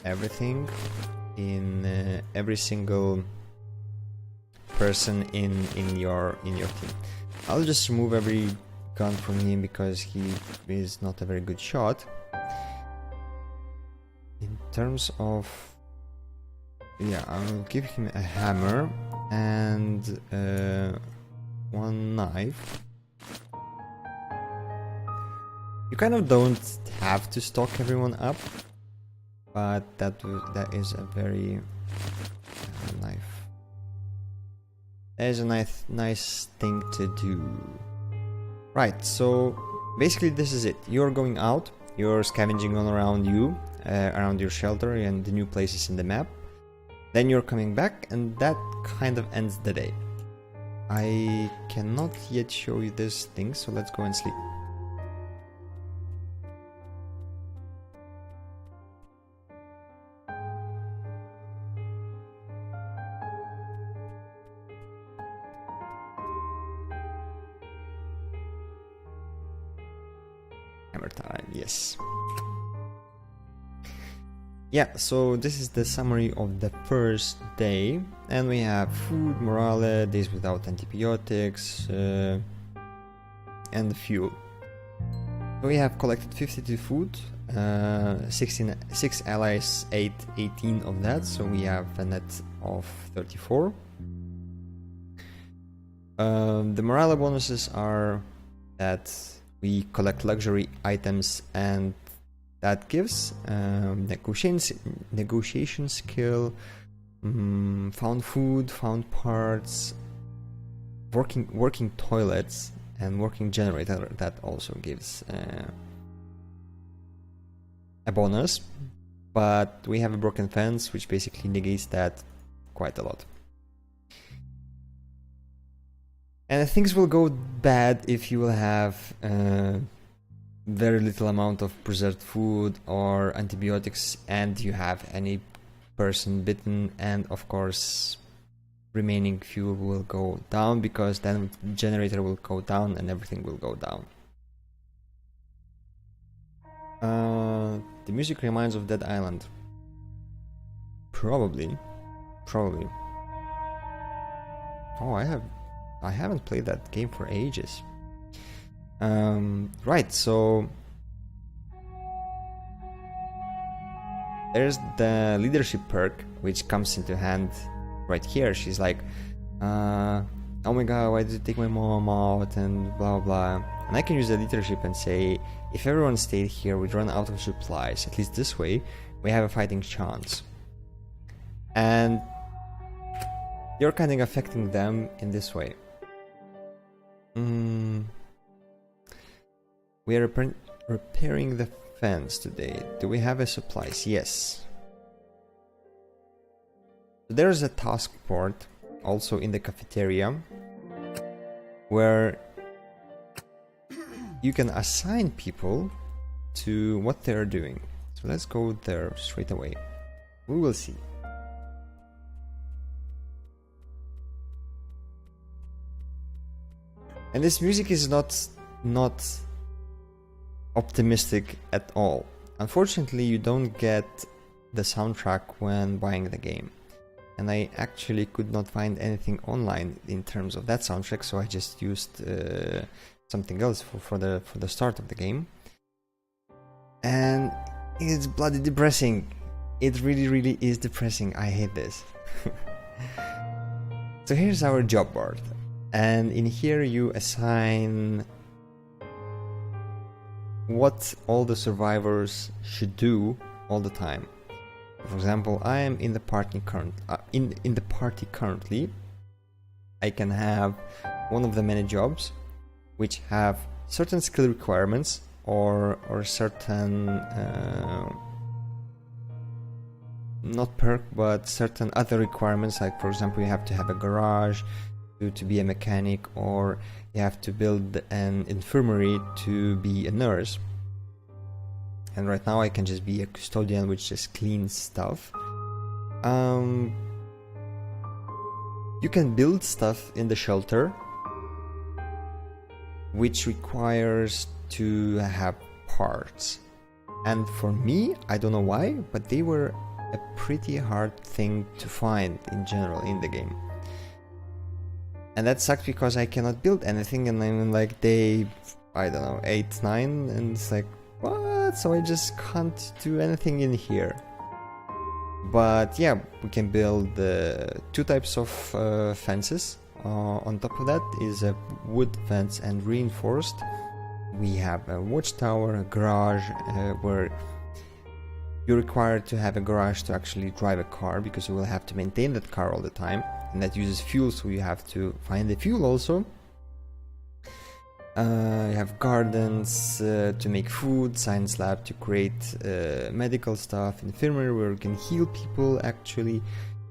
everything in every single person in your team. I'll just remove every gun from him because he is not a very good shot. In terms of, yeah, I'll give him a hammer and one knife. You kind of don't have to stock everyone up, but that is a very knife. That is a nice thing to do. Right, so basically this is it. You're going out, you're scavenging all around you, around your shelter and the new places in the map. Then you're coming back, and that kind of ends the day. I cannot yet show you this thing, so let's go and sleep. Hammer time, yes. Yeah, so this is the summary of the first day, and we have food, morale, days without antibiotics, and fuel. So we have collected 52 food, 6 allies ate 18 of that, so we have a net of 34. The morale bonuses are that we collect luxury items, and that gives negotiation skill, found food, found parts, working toilets, and working generator. That also gives a bonus, but we have a broken fence, which basically negates that quite a lot. And things will go bad if you will have very little amount of preserved food or antibiotics, and you have any person bitten, and of course remaining fuel will go down, because then the generator will go down and everything will go down. The music reminds of Dead Island. Probably. Oh, I haven't played that game for ages. Right, so there's the leadership perk, which comes into hand right here. She's like, oh my god, why did you take my mom out, and blah blah. And I can use the leadership and say, if everyone stayed here, we'd run out of supplies. At least this way, we have a fighting chance. And you're kind of affecting them in this way. We are repairing the fence today. Do we have a supplies? Yes. There's a task board also in the cafeteria where you can assign people to what they're doing. So let's go there straight away. We will see. And this music is not optimistic at all. Unfortunately, you don't get the soundtrack when buying the game. And I actually could not find anything online in terms of that soundtrack, so I just used something else for the start of the game. And it's bloody depressing. It really is depressing. I hate this. So here's our job board. And in here you assign what all the survivors should do all the time. For example, I am in the party in the party currently. I can have one of the many jobs which have certain skill requirements or certain not perk but certain other requirements, like for example you have to have a garage to be a mechanic, or you have to build an infirmary to be a nurse. And right now I can just be a custodian, which just cleans stuff. You can build stuff in the shelter, which requires to have parts. And for me, I don't know why, but they were a pretty hard thing to find in general in the game. And that sucked because I cannot build anything, and I'm in like day, I don't know, 8, 9, and it's like, what? So I just can't do anything in here. But yeah, we can build 2 types of fences. On top of that is a wood fence and reinforced. We have a watchtower, a garage, where you're required to have a garage to actually drive a car, because you will have to maintain that car all the time, and that uses fuel, so you have to find the fuel also. You have gardens to make food, science lab to create medical stuff, infirmary where you can heal people actually,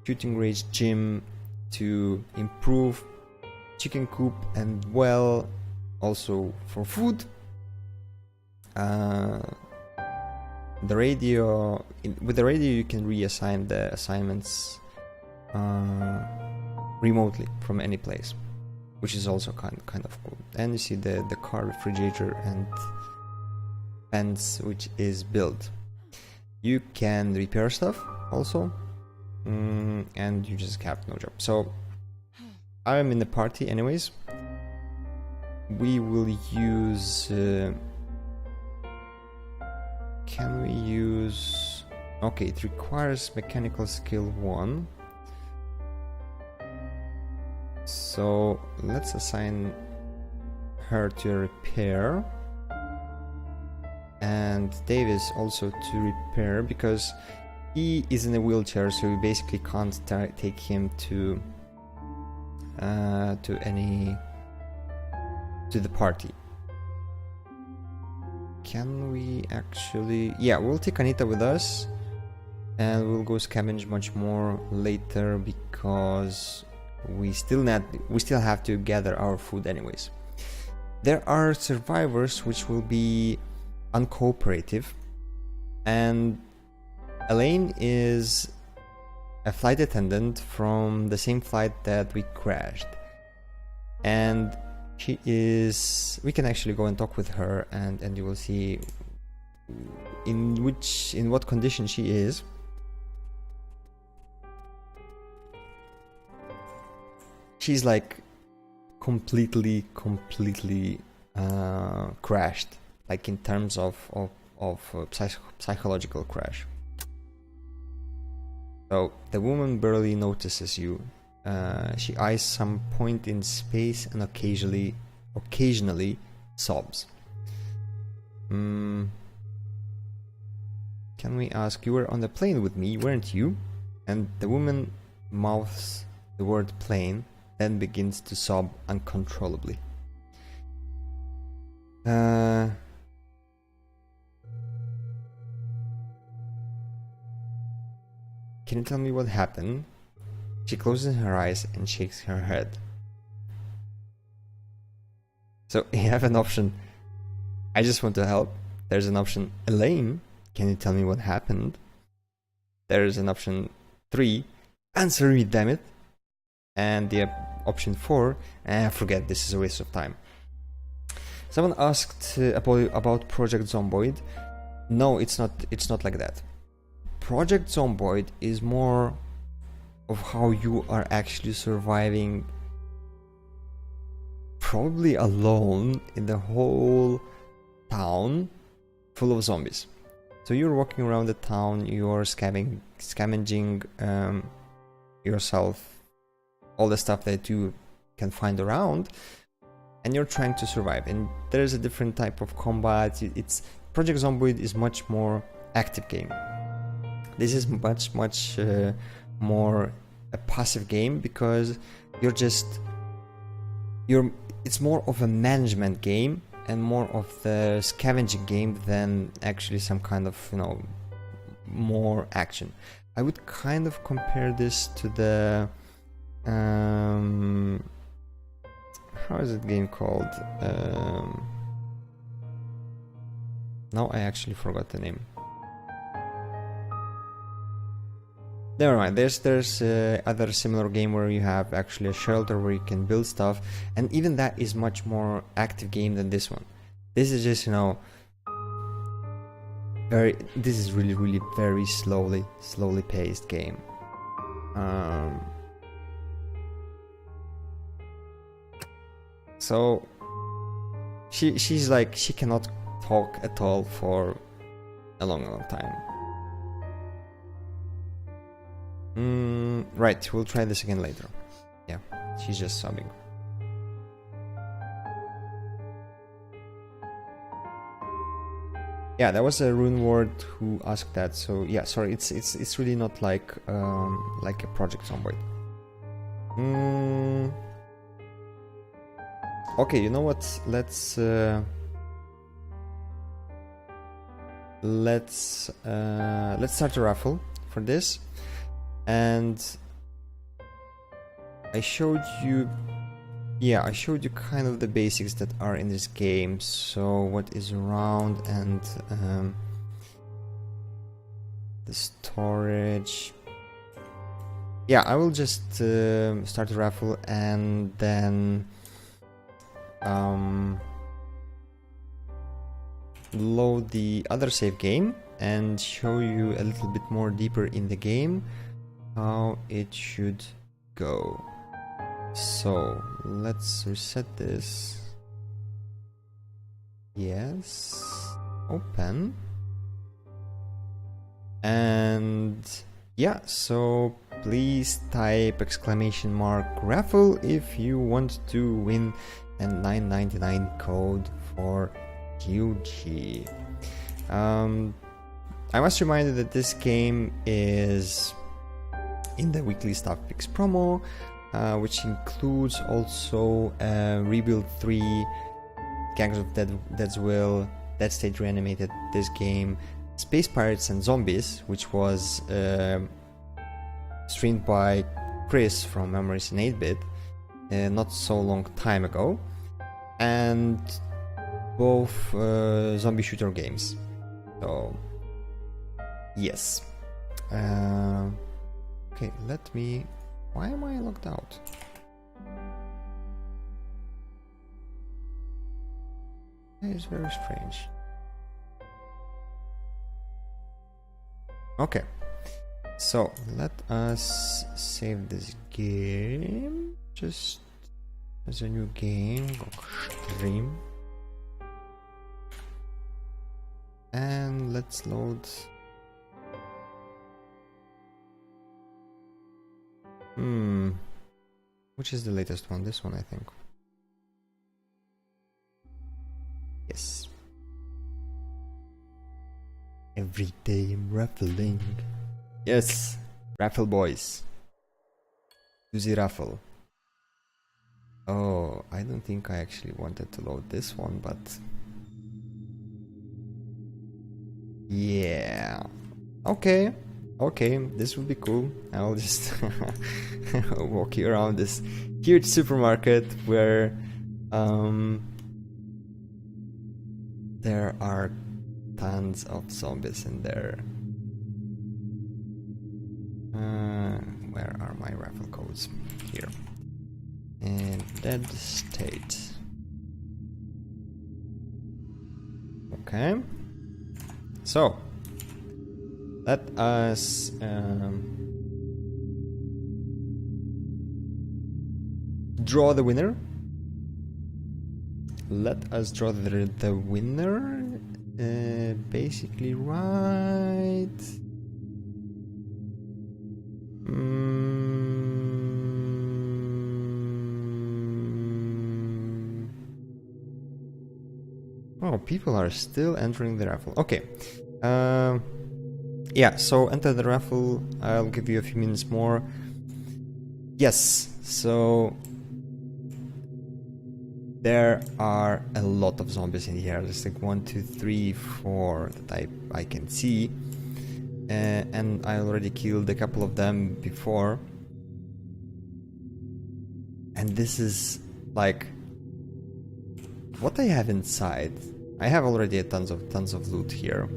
shooting range, gym to improve, chicken coop and well also for food. The radio, with the radio you can reassign the assignments remotely from any place, which is also kind of cool. And you see the car, refrigerator and fence which is built. You can repair stuff also, and you just have no job. So I'm in the party anyways. We will use can we use, okay, it requires mechanical skill 1, so let's assign her to repair, and Davis also to repair, because he is in a wheelchair, so we basically can't take him to the party. Can we actually... Yeah, we'll take Anita with us, and we'll go scavenge much more later because we still have to gather our food anyways. There are survivors which will be uncooperative, and Elaine is a flight attendant from the same flight that we crashed, and she is... We can actually go and talk with her, and you will see in what condition she is. She's like completely crashed, like in terms of psychological crash. So the woman barely notices you. She eyes some point in space and occasionally sobs. Can we ask, you were on the plane with me, weren't you? And the woman mouths the word plane, then begins to sob uncontrollably. Can you tell me what happened? She closes her eyes and shakes her head. So you have an option, I just want to help. There's an option, Elaine, can you tell me what happened? There's an option 3, answer me, damn it. And the option 4, forget, this is a waste of time. Someone asked about Project Zomboid. No, it's not like that. Project Zomboid is more of how you are actually surviving, probably alone in the whole town full of zombies. So you're walking around the town, you're scavenging yourself, all the stuff that you can find around, and you're trying to survive. And there's a different type of combat. It's Project Zomboid is much more active game. This is much more a passive game because it's more of a management game and more of the scavenging game than actually some kind of, more action. I would kind of compare this to the how is that game called? Now I actually forgot the name. Never mind. There's other similar game where you have actually a shelter where you can build stuff, and even that is much more active game than this one. This is just this is really very slowly paced game. So she's like, she cannot talk at all for a long time. Right, we'll try this again later. Yeah, she's just sobbing. Yeah, that was a Rune Ward who asked that. So yeah, sorry, it's really not like a Project Zomboid. Okay, you know what? Let's start a raffle for this. And I showed you kind of the basics that are in this game. So what is around, and the storage. Yeah, I will just start a raffle and then load the other save game and show you a little bit more deeper in the game how it should go. So let's reset this. Yes, open. And yeah, so please type !raffle if you want to win a $9.99 code for QG. I must remind you that this game is in the weekly Stuff Picks promo, which includes also Rebuild 3, Gangs of Dead's Will, Dead State Reanimated, this game, Space Pirates and Zombies, which was streamed by Chris from Memories in 8-Bit not so long time ago, and both zombie shooter games. So yes. Okay, let me... Why am I locked out? That is very strange. Okay, so let us save this game just as a new game, stream, and let's load. Which is the latest one? This one, I think. Yes. Every day I'm raffling. Yes, raffle boys. Use raffle. Oh, I don't think I actually wanted to load this one, but yeah. Okay. Okay, this would be cool. I'll just walk you around this huge supermarket where there are tons of zombies in there. Where are my raffle codes? Here. And Dead State. Okay. So let us draw the winner. Let us draw the winner. Basically, right. Oh, people are still entering the raffle. Okay. Yeah, so enter the raffle. I'll give you a few minutes more. Yes, so there are a lot of zombies in here. There's like 1, 2, 3, 4 that I can see. And I already killed a couple of them before. And this is like what I have inside. I have already tons of loot here.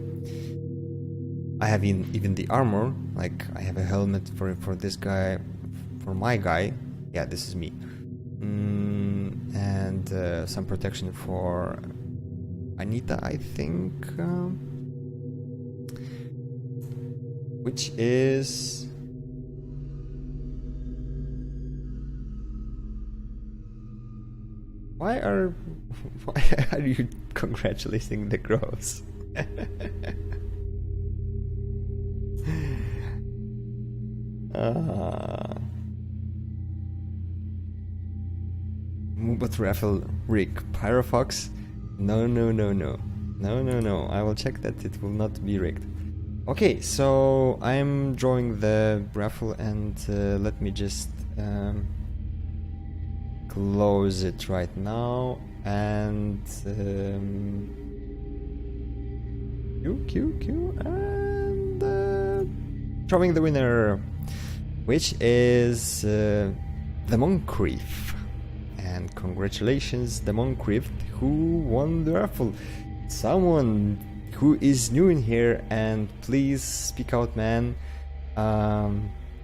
I have even the armor. Like I have a helmet for this guy, for my guy. Yeah, this is me. And some protection for Anita, I think. Which is... Why are you congratulating the crows? But raffle Rick Pyrofox? No. I will check that it will not be rigged. Okay, so I'm drawing the raffle, and let me just close it right now, and Q, and drawing the winner, which is the Moncrief. And congratulations, the Moncrief, who won the raffle. Someone who is new in here, and please speak out, man.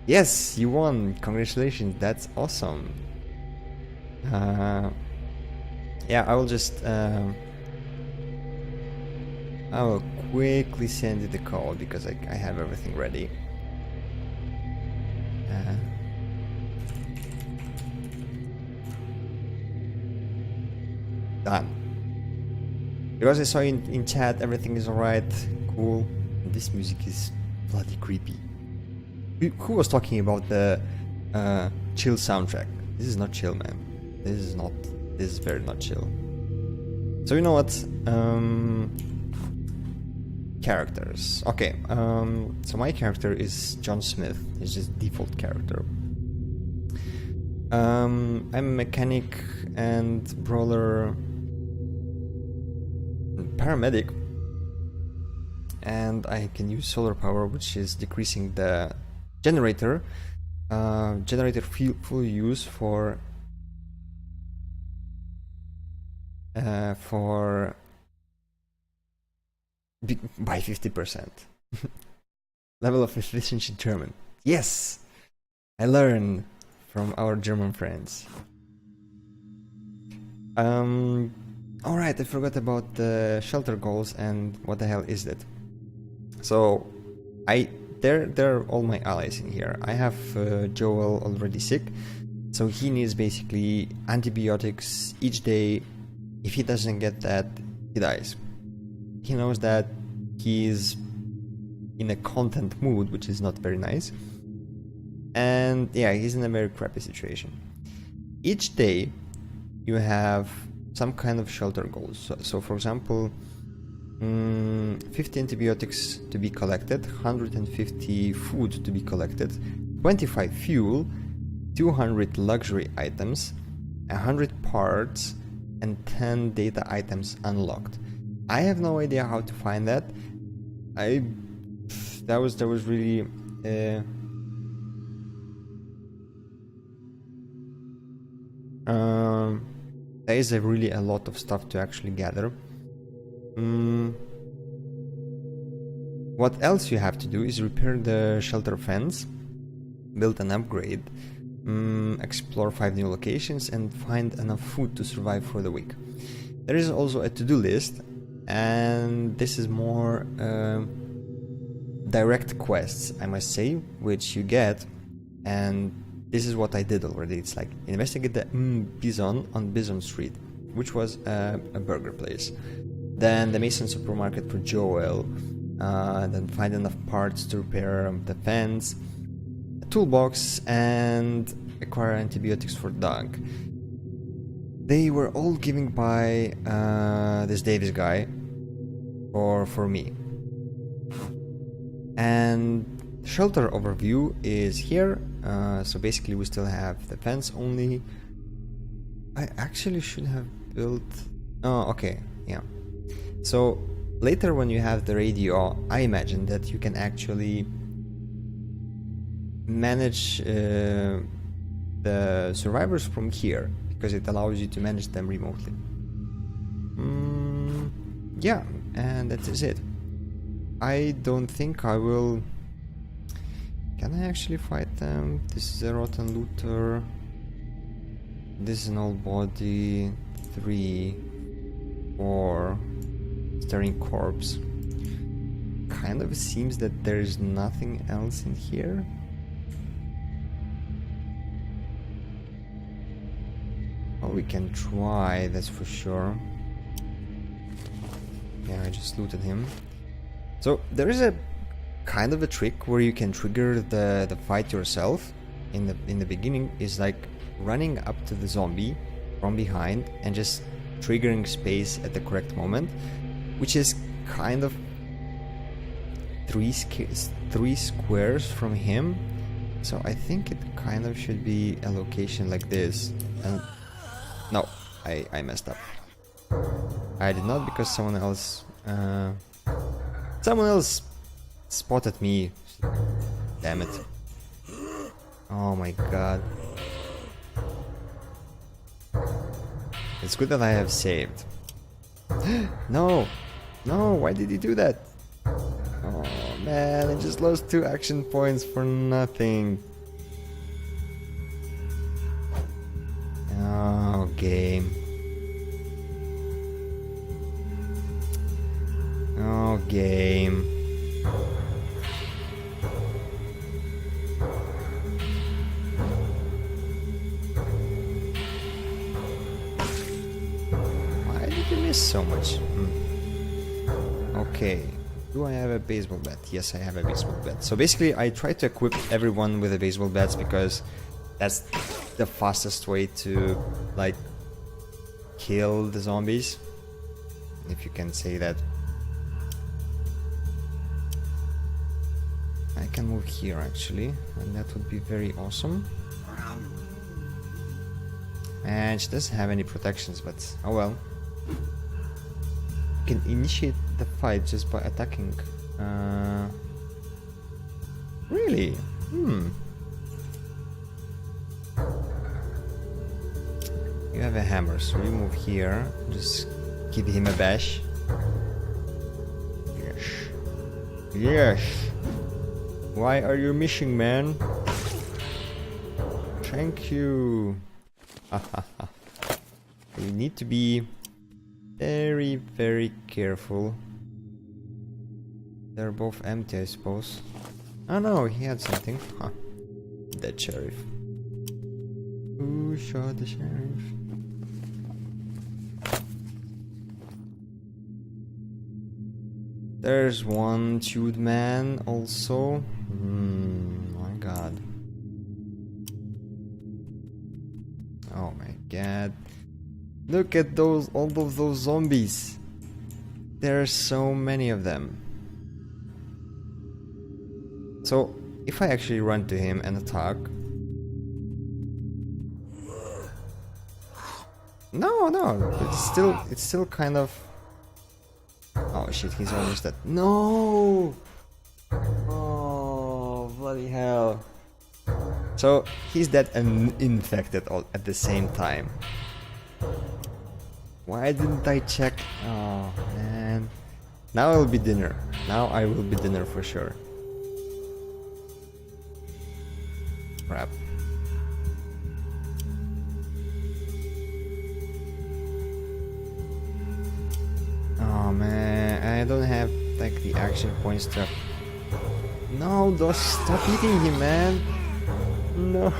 Yes, you won. Congratulations, that's awesome. Yeah, I will just I will quickly send you the code because I have everything ready. Done. Because I saw in chat everything is alright, cool. And this music is bloody creepy. Who was talking about the chill soundtrack? This is not chill, man. This is very not chill. So you know what? characters. Okay, so my character is John Smith. It's just default character. I'm a mechanic and brawler paramedic, and I can use solar power, which is decreasing the generator full use for by 50%. Level of efficiency German. Yes, I learn from our German friends. Alright, I forgot about the shelter goals and what the hell is that? So, there are all my allies in here. I have Joel already sick, so he needs basically antibiotics each day. If he doesn't get that, he dies. He knows that he's in a content mood, which is not very nice. And yeah, he's in a very crappy situation. Each day you have some kind of shelter goals. So for example, 50 antibiotics to be collected, 150 food to be collected, 25 fuel, 200 luxury items, 100 parts, and 10 data items unlocked. I have no idea how to find that. That was really there is really a lot of stuff to actually gather. What else you have to do is repair the shelter fence, build an upgrade, explore 5 new locations, and find enough food to survive for the week. There is also a to-do list, and this is more direct quests, I must say, which you get, and this is what I did already. It's like investigate the Bison on Bison Street, which was a burger place. Then the Mason supermarket for Joel. Then find enough parts to repair the fence, a toolbox, and acquire antibiotics for Doug. They were all given by this Davis guy for me. And shelter overview is here. So basically we still have the fence only. I actually should have built... Oh, okay, yeah. So later when you have the radio, I imagine that you can actually manage the survivors from here, because it allows you to manage them remotely. Yeah, and that is it. I don't think I will... Can I actually fight them? This is a rotten looter. This is an old body. 3, 4... Staring corpse. Kind of seems that there's nothing else in here. Well, we can try, that's for sure. Yeah, I just looted him. So there is a kind of a trick where you can trigger the fight yourself. In the beginning is like running up to the zombie from behind and just triggering space at the correct moment, which is kind of 3 squares from him. So I think it kind of should be a location like this. And no, I messed up. I did not, because someone else spotted me. Damn it. Oh my god. It's good that I have saved. No! No, why did he do that? Oh man, I just lost 2 action points for nothing. Oh, game. Oh, game. Why did you miss so much? Okay. Do I have a baseball bat? Yes, I have a baseball bat. So basically, I try to equip everyone with a baseball bats because that's the fastest way to, like, kill the zombies, if you can say that. move here actually, and that would be very awesome. And she doesn't have any protections, but oh well. You can initiate the fight just by attacking. Really? You have a hammer, so you move here. Just give him a bash. Yes. Yes. Why are you missing, man? Thank you. You need to be very, very careful. They're both empty, I suppose. Oh no, he had something. Huh. Dead sheriff. Who shot the sheriff? There's one chewed man also. My god. Oh my god. Look at those, all of those zombies. There are so many of them. So, if I actually run to him and attack... No, it's still kind of... Oh shit, he's almost dead. No! Oh, bloody hell. So, he's dead and infected all at the same time. Why didn't I check? Oh, man. Now it'll be dinner. Now I will be dinner for sure. Crap. Oh man, I don't have like the action points to... No, don't stop eating him, man. No.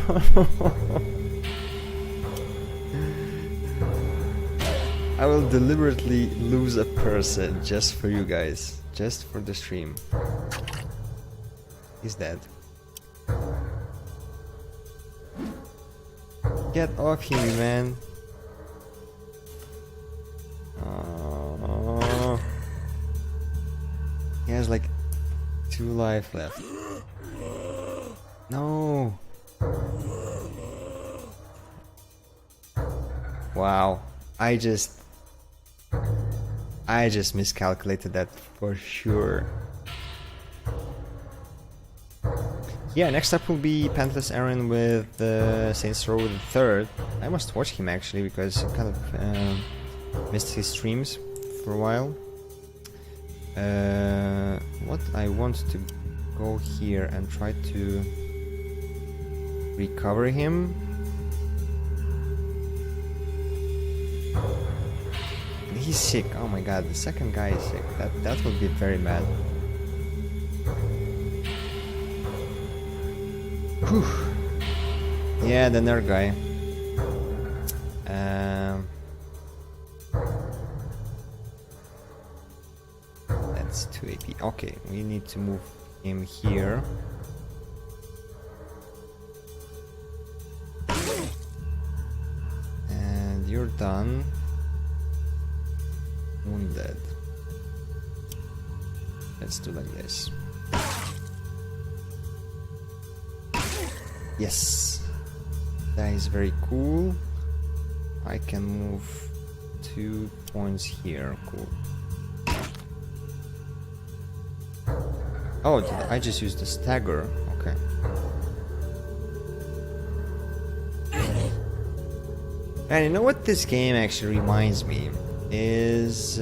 I will deliberately lose a person just for you guys, just for the stream. He's dead. Get off him, man. Oh. He has like 2 life left. No. Wow. I just miscalculated that for sure. Yeah, next up will be Pantless Aaron with Saints Row the 3rd. I must watch him actually because I kind of missed his streams for a while. What I want to go here and try to recover him. He's sick. Oh my god, the second guy is sick. That would be very bad. Whew. Yeah, the nerd guy. That's 2 AP. Okay, we need to move him here. And you're done. Wounded. Let's do like this. Yes, that is very cool. I can move 2 points here. Cool. Oh, did I just used the stagger? Okay. And you know what this game actually reminds me is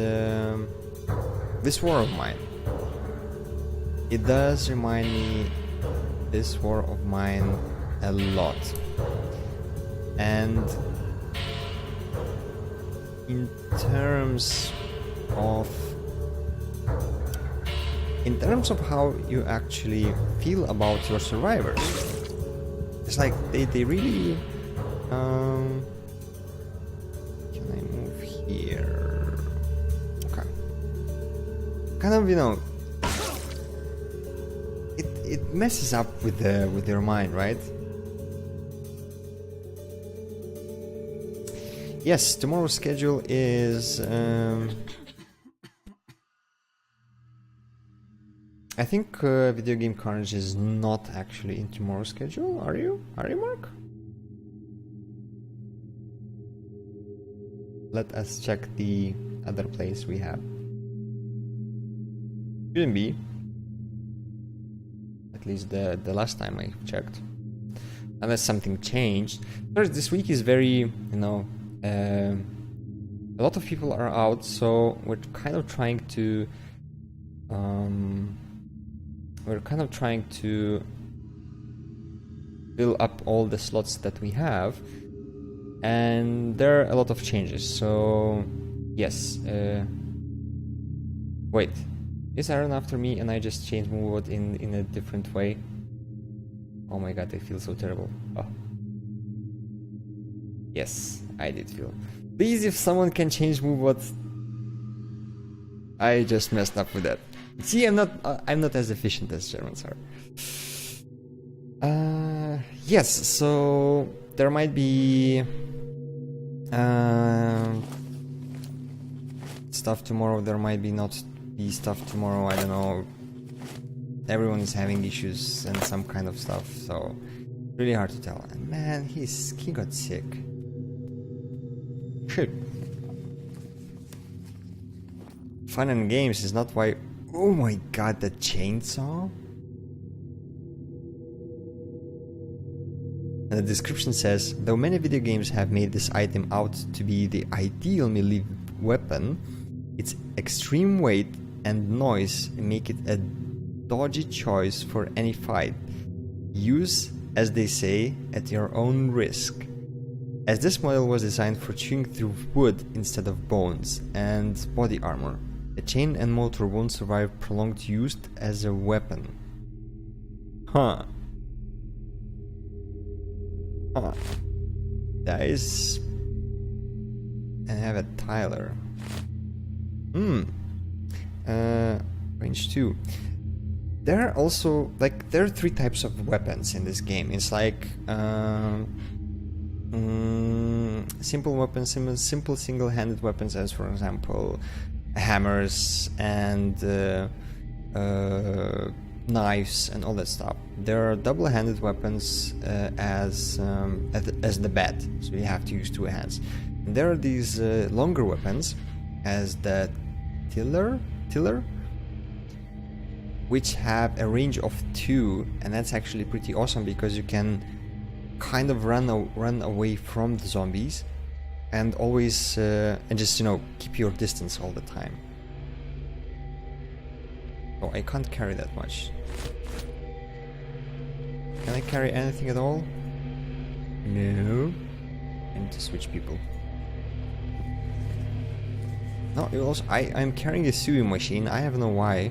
this war of mine. It does remind me this war of mine a lot. And in terms of how you actually feel about your survivors, it's like they really can I move here? Okay, kind of, you know, it messes up with your mind, right? Yes, tomorrow's schedule is I think Video Game Carnage is not actually in tomorrow's schedule. Are you? Are you, Mark? Let us check the other place we have. Shouldn't be. At least the last time I checked. Unless something changed. First, this week is very, you know, a lot of people are out, so we're kind of trying to fill up all the slots that we have, and there are a lot of changes. So yes, wait, is Aaron after me and I just changed move in a different way? Oh my god, I feel so terrible. Oh. Yes, I did feel. Please, if someone can change move, I just messed up with that. See, I'm not as efficient as Germans are. Yes, so there might be stuff tomorrow. There might be not be stuff tomorrow. I don't know. Everyone is having issues and some kind of stuff, so really hard to tell. And man, he got sick. Shit. Fun and games is not why. Oh my god, the chainsaw. And the description says, though many video games have made this item out to be the ideal melee weapon, its extreme weight and noise make it a dodgy choice for any fight. Use, as they say, at your own risk. As this model was designed for chewing through wood instead of bones and body armor, the chain and motor won't survive prolonged use as a weapon. Huh. Huh. That is... And I have a Tyler. Range 2. There are also, like, there are 3 types of weapons in this game. It's like, simple weapons, simple single-handed weapons, as for example, hammers and knives and all that stuff. There are double-handed weapons as the bat, so you have to use 2 hands. And there are these longer weapons as the tiller, which have a range of 2, and that's actually pretty awesome because you can kind of run away from the zombies and always and just, you know, keep your distance all the time. Oh, I can't carry that much. Can I carry anything at all? No. I need to switch people. No, you also, I'm carrying a sewing machine. I have no why.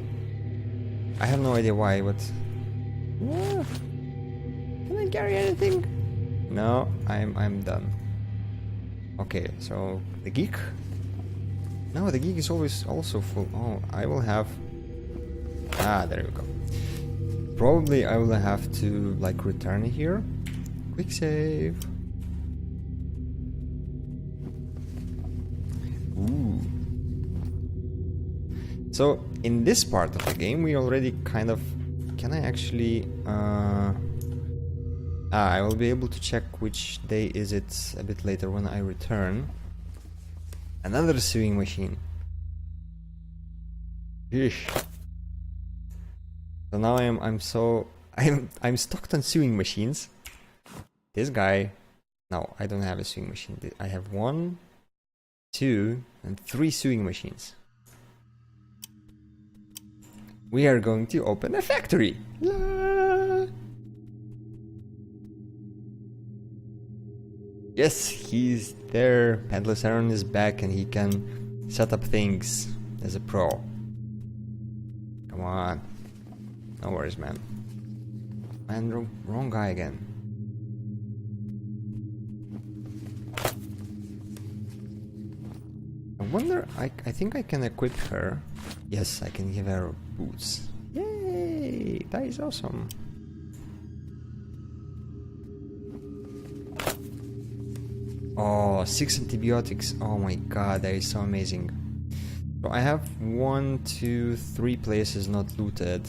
I have no idea why, but... Yeah. Can I carry anything? No, I'm done. Okay, so the geek? No, the geek is always also full. Oh, I will have... Ah, there you go. Probably I will have to, like, return here. Quick save. Ooh. So, in this part of the game, we already kind of... Can I actually... I will be able to check which day is it a bit later when I return. Another sewing machine. Yeesh. So now I'm stuck on sewing machines. This guy... No, I don't have a sewing machine. I have 1, 2, and 3 sewing machines. We are going to open a factory! La! Yes, he's there. Pendless Aaron is back and he can set up things as a pro. Come on. No worries, man. Man, wrong guy again. I wonder, I think I can equip her. Yes, I can give her boots. Yay! That is awesome. Oh, 6 antibiotics. Oh my god, that is so amazing. So I have 1, 2, 3 places not looted.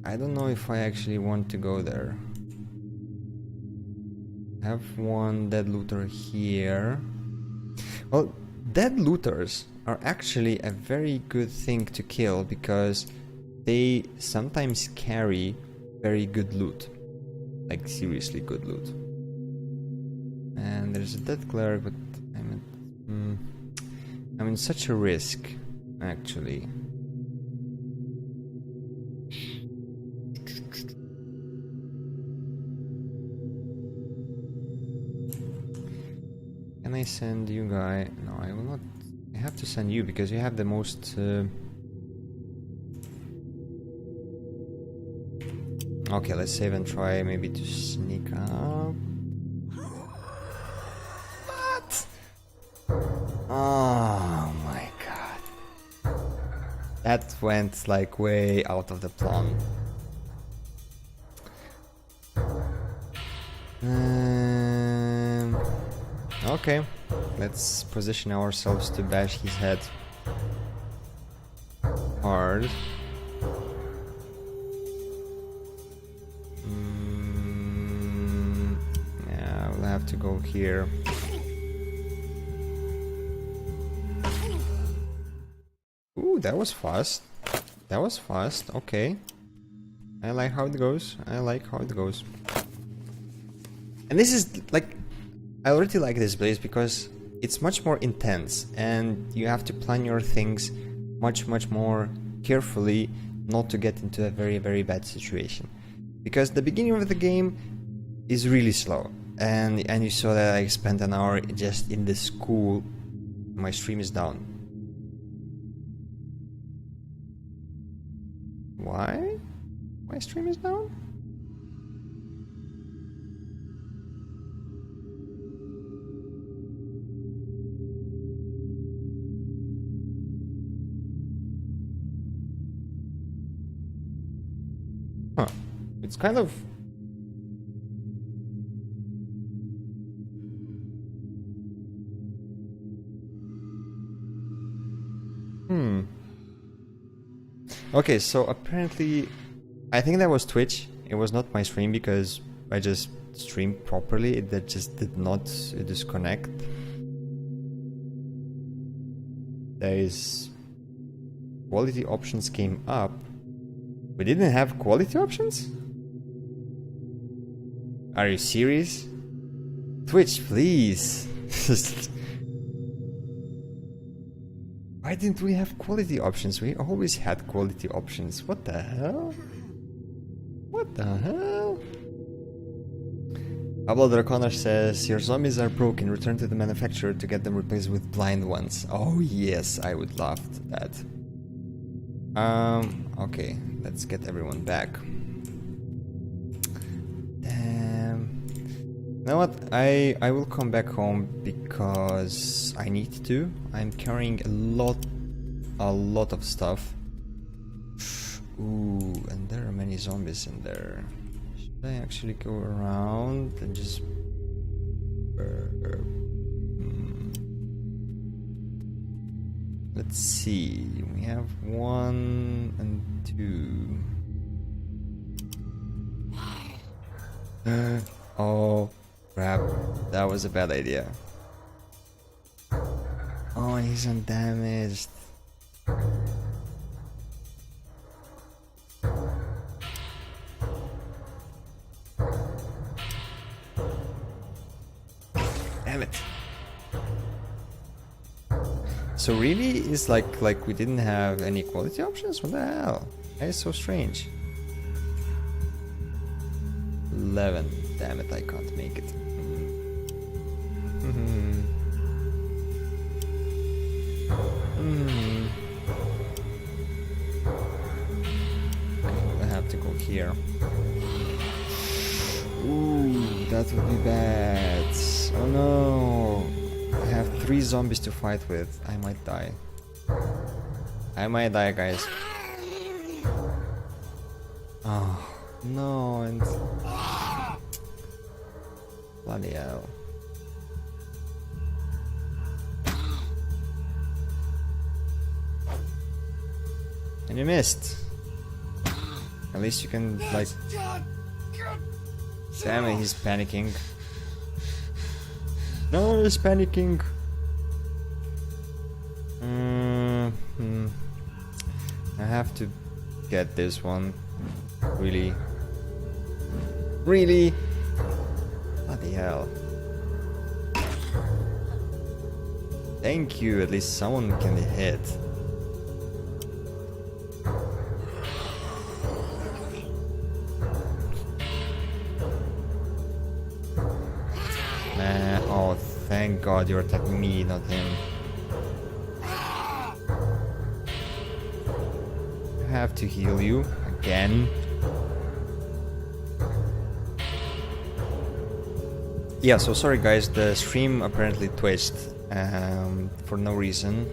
I don't know if I actually want to go there. Have one dead looter here. Well, dead looters are actually a very good thing to kill because they sometimes carry very good loot. Like seriously good loot. And there's a dead cleric, but I'm in such a risk, actually. Can I send you guy? No, I will not. I have to send you because you have the most. Okay, let's save and try maybe to sneak up. What? Oh my god. That went like way out of the plan. Okay, let's position ourselves to bash his head hard. Yeah, we'll have to go here. Ooh, that was fast. That was fast, okay. I like how it goes. I like how it goes. And this is like... I already like this place because it's much more intense and you have to plan your things much more carefully not to get into a very bad situation. Because the beginning of the game is really slow and you saw that I spent an hour just in the school. My stream is down. Why? My stream is down? Huh. It's kind of... Okay, so apparently... I think that was Twitch. It was not my stream because I just streamed properly. That just did not disconnect. There is... Quality options came up. We didn't have quality options? Are you serious? Twitch, please. Why didn't we have quality options? We always had quality options. What the hell? What the hell? Pablo Draconer says, your zombies are broken. Return to the manufacturer to get them replaced with blind ones. Oh yes, I would love that. Okay, let's get everyone back. Damn. You know what? I will come back home because I need to. I'm carrying a lot of stuff. Ooh, and there are many zombies in there. Should I actually go around and just... Let's see, we have 1 and 2. Oh crap, that was a bad idea. Oh, and he's undamaged. Damn it. So really, it's like we didn't have any quality options? What the hell? That is so strange. 11. Damn it, I can't make it. I have to go here. Ooh, that would be bad. Oh no. I have 3 zombies to fight with. I might die. I might die, guys. Oh, no, and... Bloody hell. And you missed. At least you can, like... Damn it, he's panicking. No, he's panicking. I have to get this one. Really? Really? Bloody hell. Thank you, at least someone can hit. Oh, thank God you're attacking me, not him. I have to heal you again. Yeah, so sorry guys, the stream apparently twitched for no reason.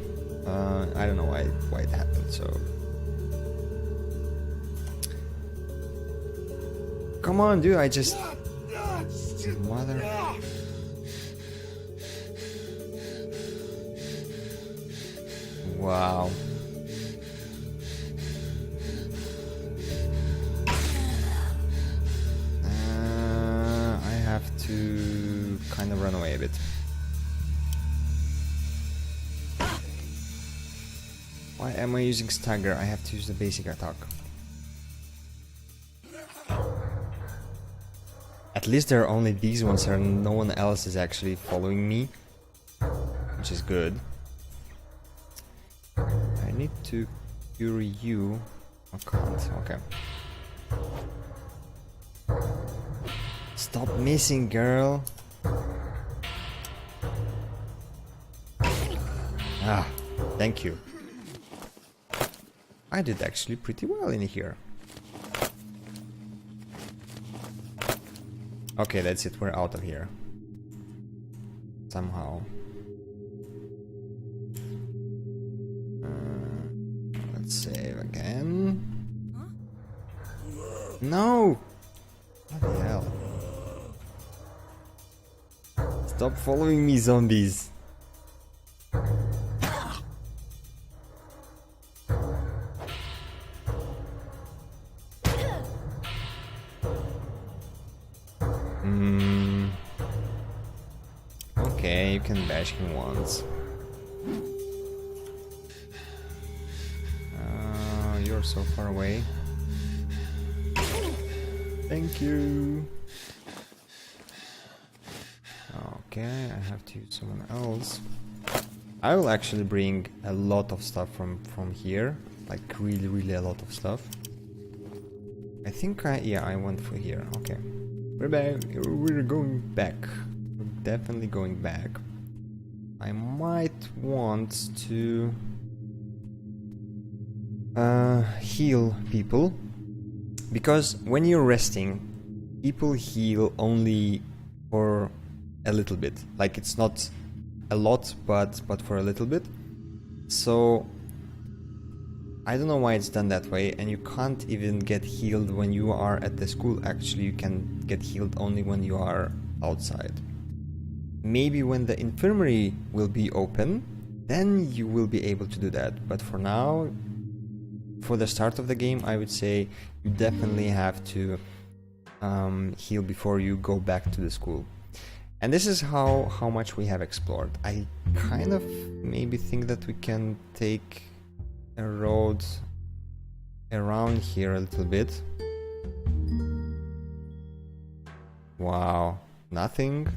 I don't know why it happened, so... Come on, dude, I just... Mother... Wow. I have to kind of run away a bit. Why am I using stagger? I have to use the basic attack. At least there are only these ones and no one else is actually following me, which is good. I need to cure you. I can't, okay. Stop missing, girl. Ah, thank you. I did actually pretty well in here. Okay, that's it, we're out of here. Somehow. Let's save again. No! What the hell? Stop following me, zombies. Okay, you can bash him once. You're so far away. Thank you. Okay, I have to use someone else. I will actually bring a lot of stuff from here, like really a lot of stuff. I think I went for here. Okay, we're back. We're going back. We're definitely going back. I might want to heal people, because when you're resting, people heal only for a little bit. Like, it's not a lot, but for a little bit. So I don't know why it's done that way, and you can't even get healed when you are at the school. Actually, you can get healed only when you are outside. Maybe when the infirmary will be open, then you will be able to do that. But for now, for the start of the game, I would say you definitely have to heal before you go back to the school. And this is how much we have explored. I kind of maybe think that we can take a road around here a little bit. Wow, nothing.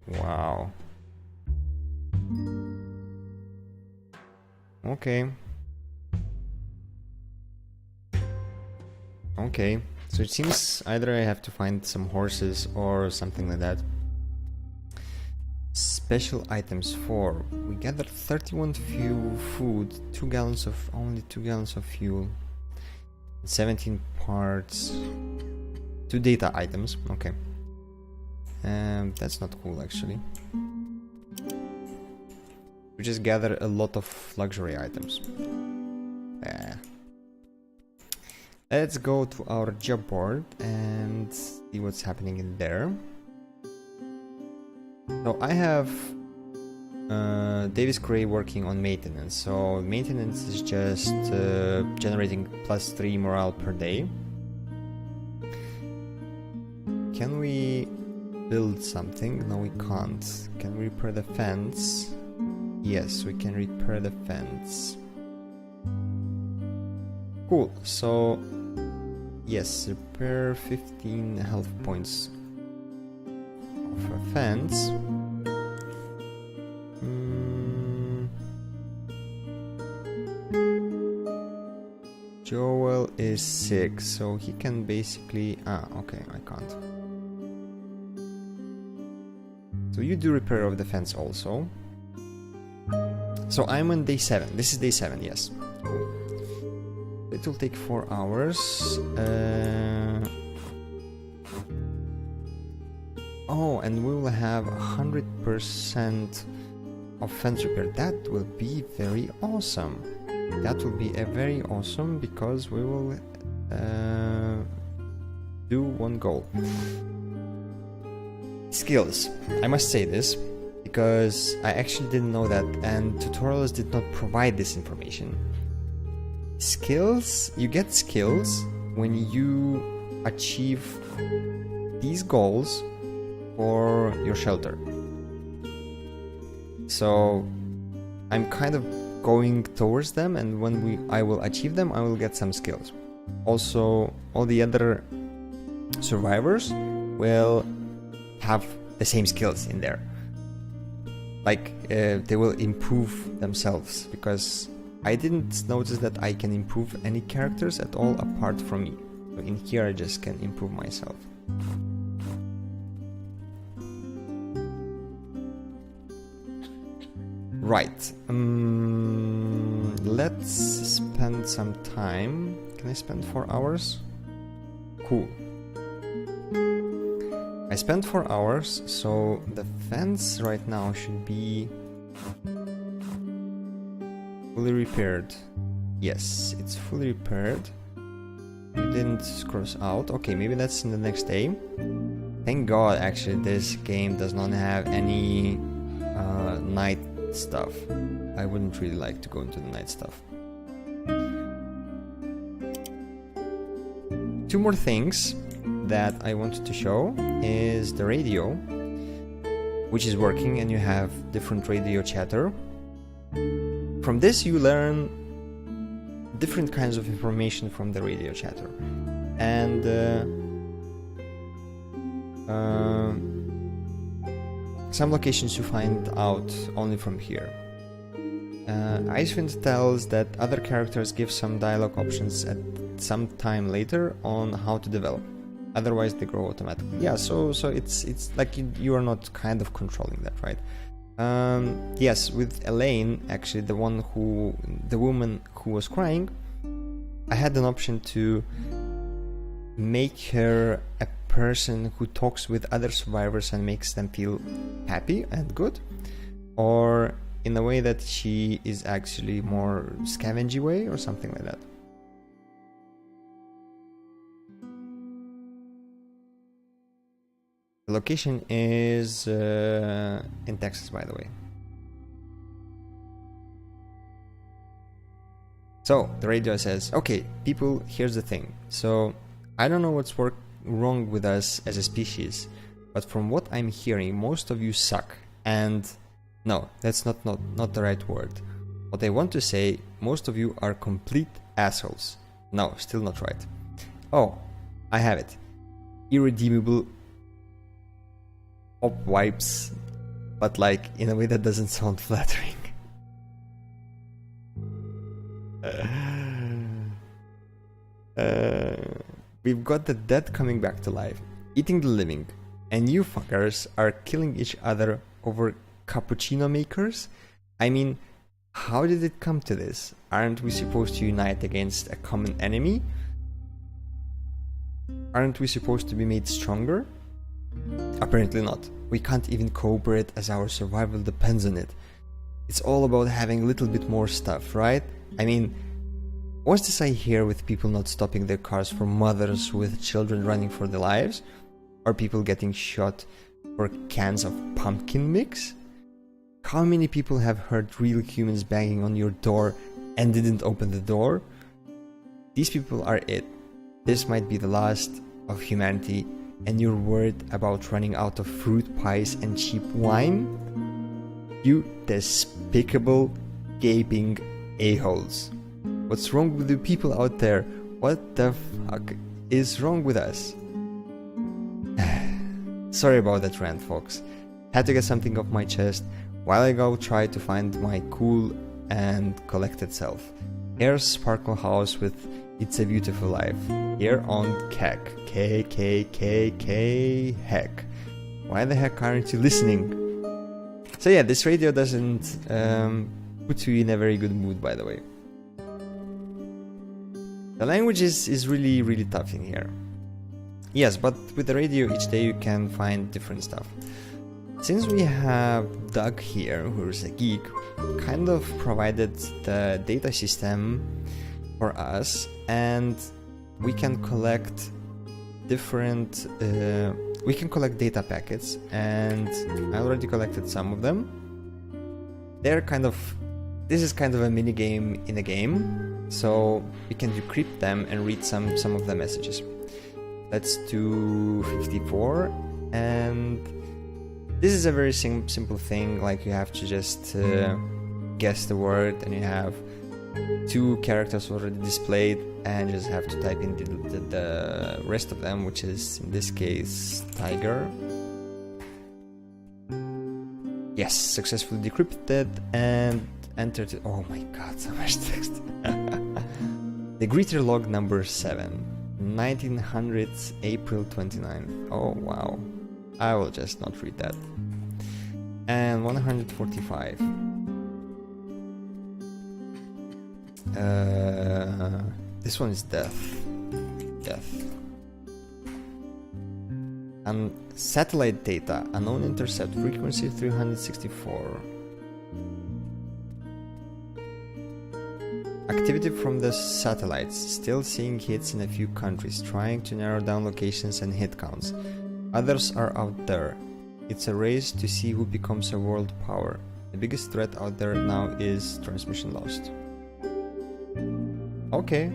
Wow. Okay. Okay, so it seems either I have to find some horses or something like that. Special items 4. We gathered 31 food, only 2 gallons of fuel, 17 parts, 2 data items. Okay, that's not cool actually. We just gather a lot of luxury items. Let's go to our job board and see what's happening in there. So I have Davis Gray working on maintenance. So maintenance is just generating +3 morale per day. Can we build something? No, we can't. Can we repair the fence? Yes, we can repair the fence. Cool. So yes, repair 15 health points of a fence. Joel is 6, so he can basically... okay, I can't. So you do repair of the fence also. So I'm on day 7. This is day 7, yes. It will take 4 hours. Oh, and we will have 100% of fence repair. That will be very awesome. That will be a very awesome, because we will do one goal. Skills. I must say this because I actually didn't know that, and tutorials did not provide this information. Skills, you get skills when you achieve these goals for your shelter. So I'm kind of going towards them, and when I will achieve them, I will get some skills. Also, all the other survivors will have the same skills in there. Like, they will improve themselves, because I didn't notice that I can improve any characters at all apart from me. So in here I just can improve myself. Right. Let's spend some time. Can I spend 4 hours? Cool. I spent 4 hours, so the fence right now should be fully repaired. Yes, it's fully repaired. You didn't cross out. Okay, maybe that's in the next day. Thank God, actually, this game does not have any night stuff. I wouldn't really like to go into the night stuff. 2 more things that I wanted to show is the radio, which is working, and you have different radio chatter. From this you learn different kinds of information from the radio chatter, and some locations you find out only from here. Icewind tells that other characters give some dialogue options at some time later on how to develop. Otherwise they grow automatically. Yeah, so it's like you are not kind of controlling that, right? Yes, with Elaine, actually the woman who was crying, I had an option to make her a person who talks with other survivors and makes them feel happy and good, or in a way that she is actually more scavengy way or something like that. The location is in Texas, by the way. So the radio says, okay, people, here's the thing. So I don't know what's wrong with us as a species, but from what I'm hearing, most of you suck. And no, that's not the right word. What I want to say, most of you are complete assholes. No, still not right. Oh, I have it. Irredeemable op wipes, but like in a way that doesn't sound flattering. We've got the dead coming back to life, eating the living, and you fuckers are killing each other over cappuccino makers? I mean, how did it come to this? Aren't we supposed to unite against a common enemy? Aren't we supposed to be made stronger? Apparently not. We can't even cooperate as our survival depends on it. It's all about having a little bit more stuff, right? I mean, what's this I hear with people not stopping their cars for mothers with children running for their lives? Or people getting shot for cans of pumpkin mix? How many people have heard real humans banging on your door and didn't open the door? These people are it. This might be the last of humanity, and you're worried about running out of fruit pies and cheap wine? You despicable, gaping a-holes. What's wrong with you people out there? What the fuck is wrong with us? Sorry about that rant, folks. Had to get something off my chest while I go try to find my cool and collected self. Here's Sparkle House with It's a Beautiful Life. Here on KEK. K. Heck. Why the heck aren't you listening? So yeah, this radio doesn't put you in a very good mood, by the way. The language is really, really tough in here. Yes, but with the radio each day you can find different stuff. Since we have Doug here, who's a geek, kind of provided the data system for us, and we can collect different data packets, and I already collected some of them. This is kind of a mini game in a game, so we can decrypt them and read some of the messages. Let's do 54, and this is a very simple thing, like you have to just guess the word, and you have 2 characters already displayed, and you just have to type in the rest of them, which is in this case tiger. Yes, successfully decrypted and entered it. Oh my god, so much text. The greeter log number 7, 1900s April 29. Oh wow, I will just not read that. And 145. This one is death. And satellite data, unknown intercept, frequency 364. Activity from the satellites, still seeing hits in a few countries, trying to narrow down locations and hit counts. Others are out there. It's a race to see who becomes a world power. The biggest threat out there now is transmission lost. Okay.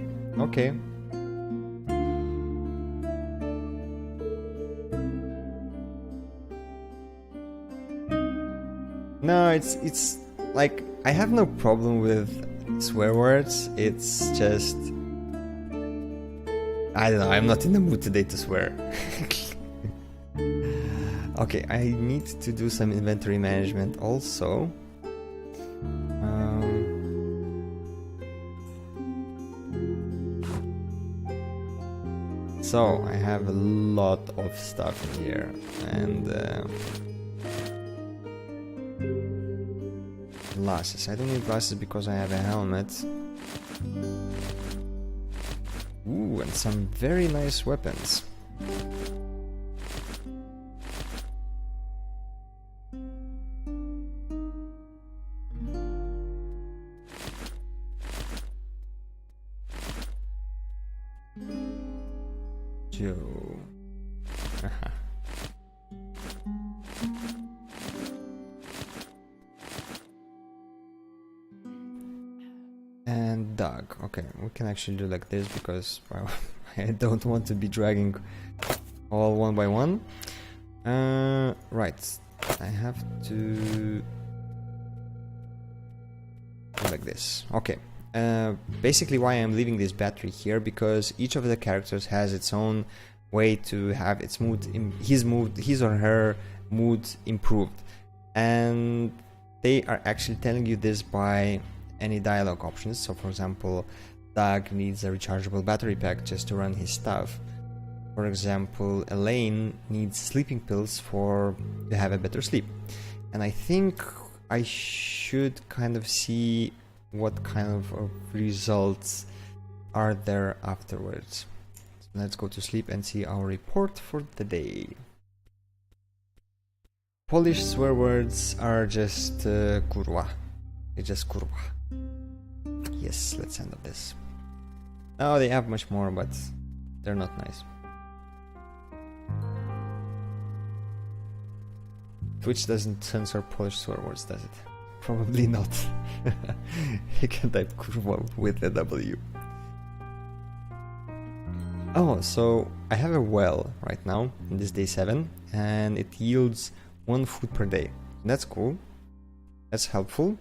No, it's like, I have no problem with swear words, it's just, I don't know, I'm not in the mood today to swear. Okay, I need to do some inventory management also. So I have a lot of stuff here, and glasses. I don't need glasses because I have a helmet. Ooh, and some very nice weapons. Joe. And Doug. Okay, we can actually do like this because, well, I don't want to be dragging all one by one. Right, I have to do like this. Okay. Basically why I'm leaving this battery here, because each of the characters has its own way to have its mood, his or her mood improved, and they are actually telling you this by any dialogue options. So for example, Doug needs a rechargeable battery pack just to run his stuff. For example, Elaine needs sleeping pills to have a better sleep. And I think I should kind of see what kind of results are there afterwards. So let's go to sleep and see our report for the day. Polish swear words are just kurwa. It's just kurwa. Yes, let's end up this. Oh, they have much more, but they're not nice. Twitch doesn't censor Polish swear words, does it? Probably not. You can type kurwa with a W. Oh, so I have a well right now, in this day 7, and it yields 1 food per day. That's cool. That's helpful.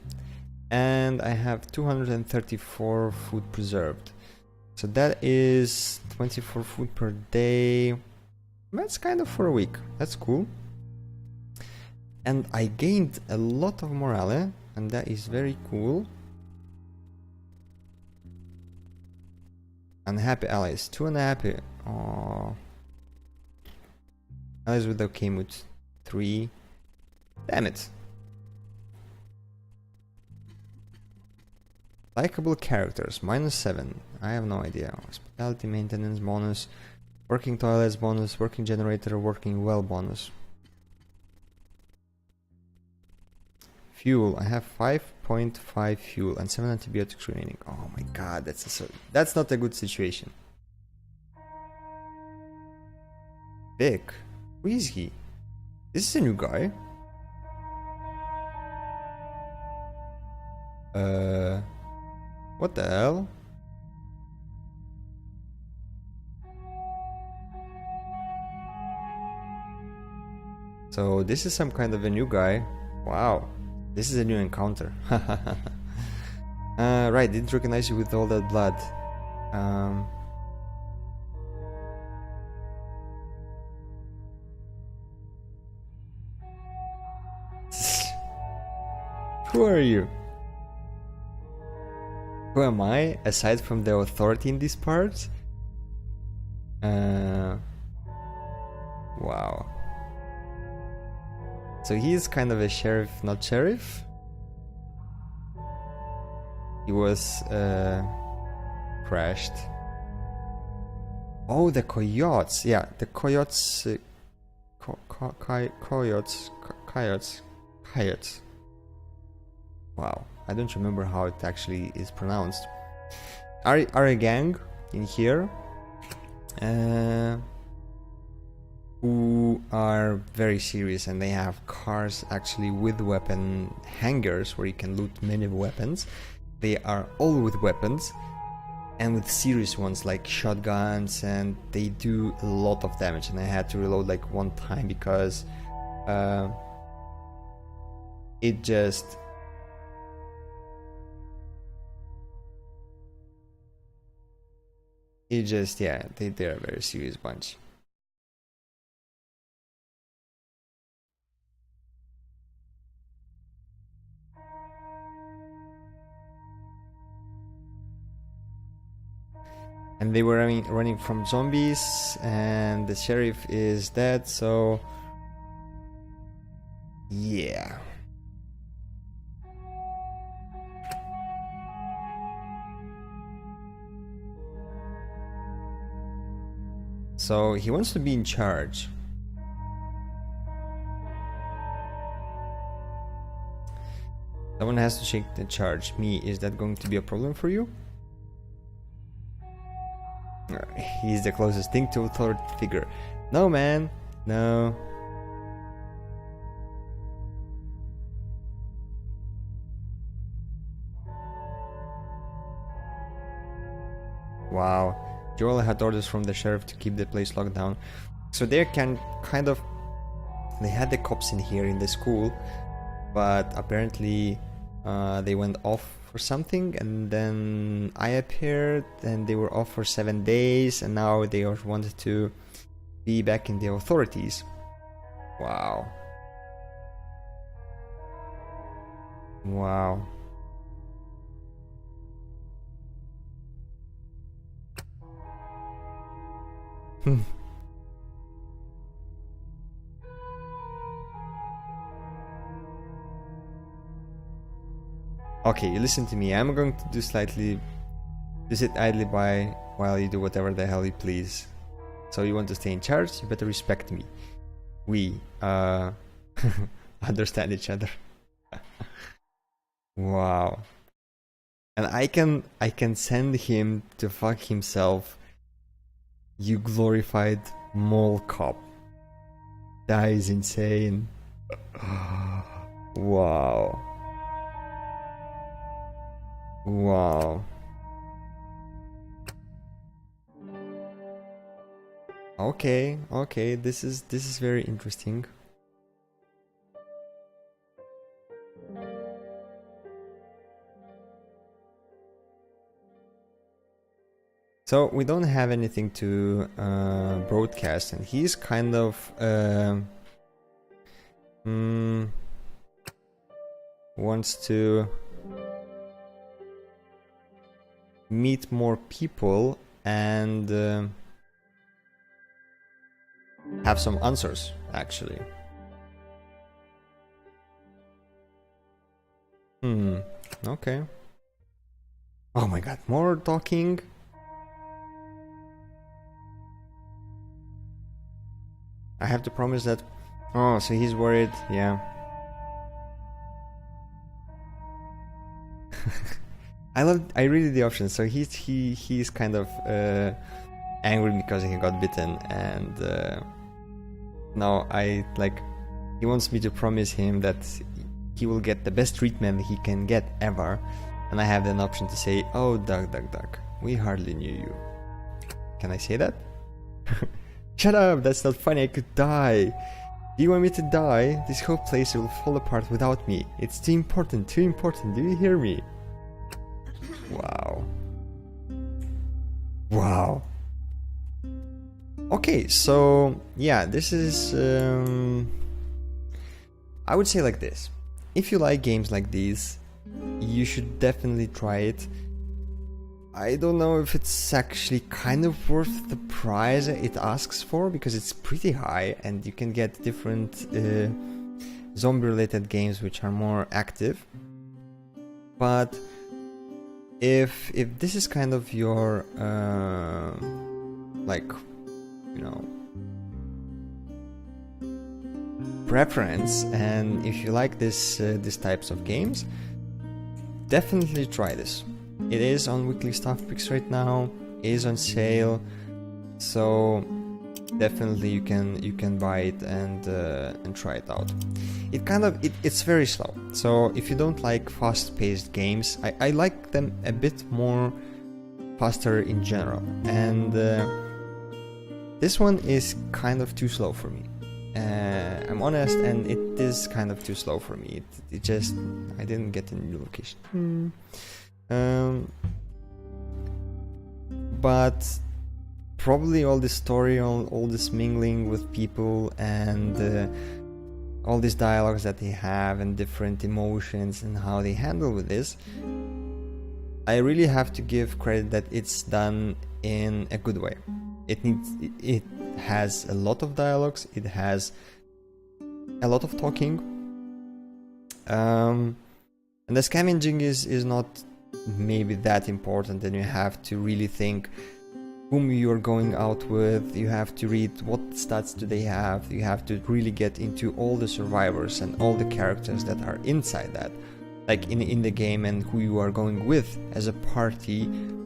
And I have 234 food preserved. So that is 24 food per day. That's kind of for a week. That's cool. And I gained a lot of morale, and that is very cool. Unhappy allies. 2 unhappy. Aww. Allies with okay mood. 3. Damn it. Likeable characters. -7. I have no idea. Hospitality maintenance bonus. Working toilets bonus. Working generator. Working well bonus. Fuel. I have 5.5 fuel and 7 antibiotics remaining. Oh my god, that's not a good situation. Vic. Who is he? This is a new guy. What the hell? So this is some kind of a new guy. Wow. This is a new encounter. Right, didn't recognize you with all that blood. Who are you? Who am I, aside from the authority in this part? Wow. So he is kind of a sheriff, not sheriff. He was crashed. Oh, the coyotes. Yeah, the coyotes. Coyotes. Wow, I don't remember how it actually is pronounced. Are a gang in here. Who are very serious, and they have cars actually with weapon hangars where you can loot many weapons. They are all with weapons and with serious ones like shotguns, and they do a lot of damage, and I had to reload like 1 time because it just yeah, they're a very serious bunch. And they were running from zombies, and the sheriff is dead, so yeah. So he wants to be in charge. Someone has to take the charge. Me, is that going to be a problem for you? He's the closest thing to authority figure. No, man. No. Wow. Joel had orders from the sheriff to keep the place locked down. So they can kind of... They had the cops in here in the school, but apparently they went off for something, and then I appeared, and they were off for 7 days, and now they wanted to be back in the authorities. Wow. Wow. Okay, you listen to me. I'm going to sit idly by while you do whatever the hell you please. So you want to stay in charge? You better respect me. We understand each other. Wow. And I can send him to fuck himself. You glorified mall cop. That is insane. Wow. Wow. Okay, okay, this is very interesting. So we don't have anything to broadcast, and he's kind of wants to meet more people and have some answers, actually. Okay. Oh my god, more talking. I have to promise that. Oh, so he's worried, yeah. I really the option. So he's kind of angry because he got bitten, and now he wants me to promise him that he will get the best treatment he can get ever, and I have an option to say, "Oh, duck, we hardly knew you." Can I say that? Shut up! That's not funny. I could die. Do you want me to die? This whole place will fall apart without me. It's too important. Do you hear me? Wow. Wow. Okay, so yeah, this is I would say like this. If you like games like these, you should definitely try it. I don't know if it's actually kind of worth the price it asks for, because it's pretty high and you can get different zombie related games which are more active. But if this is kind of your preference, and if you like these types of games, definitely try this. It is on weekly stuff picks right now. It is on sale, so definitely you can buy it and try it out. It's very slow. So if you don't like fast-paced games, I like them a bit more faster in general, and this one is kind of too slow for me. I'm honest, and it is kind of too slow for me. It just, I didn't get a new location. But probably all this story, all this mingling with people, and all these dialogues that they have, and different emotions and how they handle with this, I really have to give credit that it's done in a good way. It has a lot of dialogues, it has a lot of talking, and the scavenging is not maybe that important, and you have to really think whom you're going out with, you have to read what stats do they have, you have to really get into all the survivors and all the characters that are inside that, like in the game, and who you are going with as a party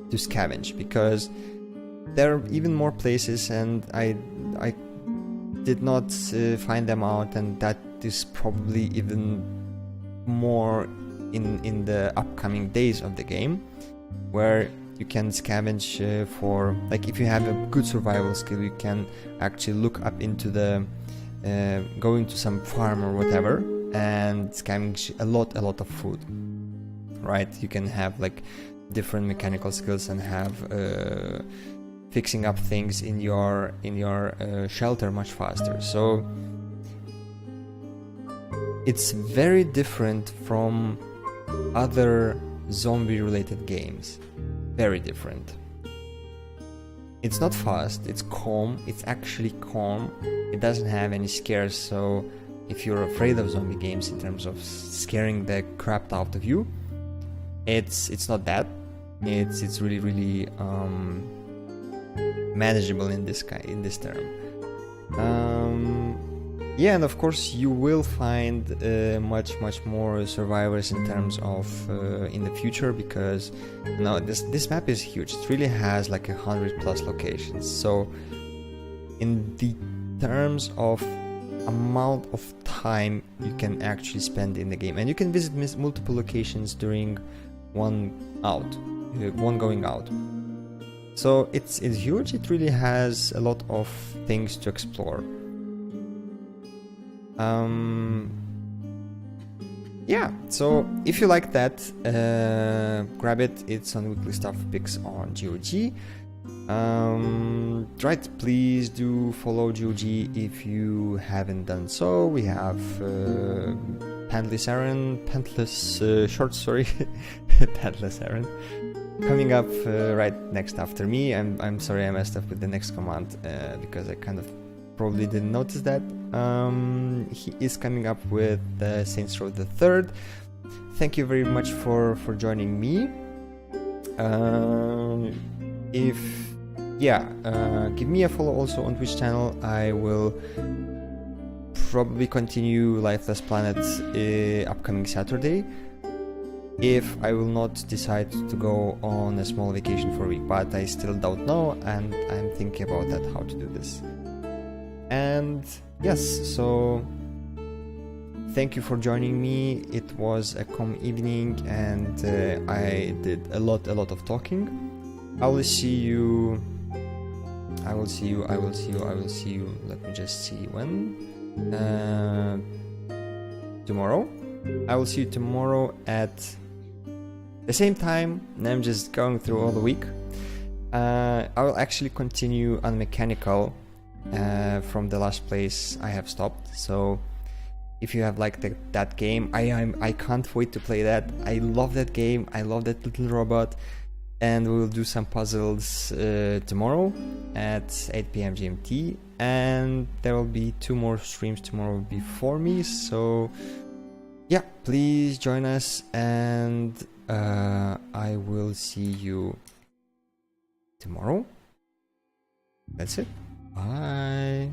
to scavenge, because there are even more places, and I did not find them out, and that is probably even more in the upcoming days of the game, where you can scavenge for, like, if you have a good survival skill, you can actually look up into the going to some farm or whatever and scavenge a lot of food, right? You can have like different mechanical skills and have fixing up things in your shelter much faster. So it's very different from other zombie related games. Very different. It's not fast, it's calm, it's actually calm. It doesn't have any scares, so if you're afraid of zombie games in terms of scaring the crap out of you, it's not that. It's really manageable in this term. Yeah, and of course you will find much more survivors in terms of in the future, because this map is huge. It really has like 100+ locations. So in the terms of amount of time you can actually spend in the game, and you can visit multiple locations during one going out. So it's huge. It really has a lot of things to explore. Yeah, so if you like that, grab it. It's on Weekly Stuff Picks on GOG. Right, please do follow GOG if you haven't done so. We have Pantless Shorts, sorry, Pantless Aaron coming up right next after me. I'm sorry I messed up with the next command because I kind of probably didn't notice that. He is coming up with Saints Row the Third. Thank you very much for joining me. Give me a follow also on Twitch channel. I will probably continue Lifeless Planet upcoming Saturday, if I will not decide to go on a small vacation for a week, but I still don't know, and I'm thinking about that, how to do this. And yes, so thank you for joining me. It was a calm evening, and I did a lot of talking. I will see you. Let me just see when. Tomorrow. I will see you tomorrow at the same time. And I'm just going through all the week. I will actually continue on mechanical from the last place I have stopped. So if you have liked that game, I can't wait to play that. I love that game. I love that little robot. And we will do some puzzles tomorrow at 8 p.m. GMT, and there will be 2 more streams tomorrow before me, so yeah, please join us, and I will see you tomorrow. That's it. Bye.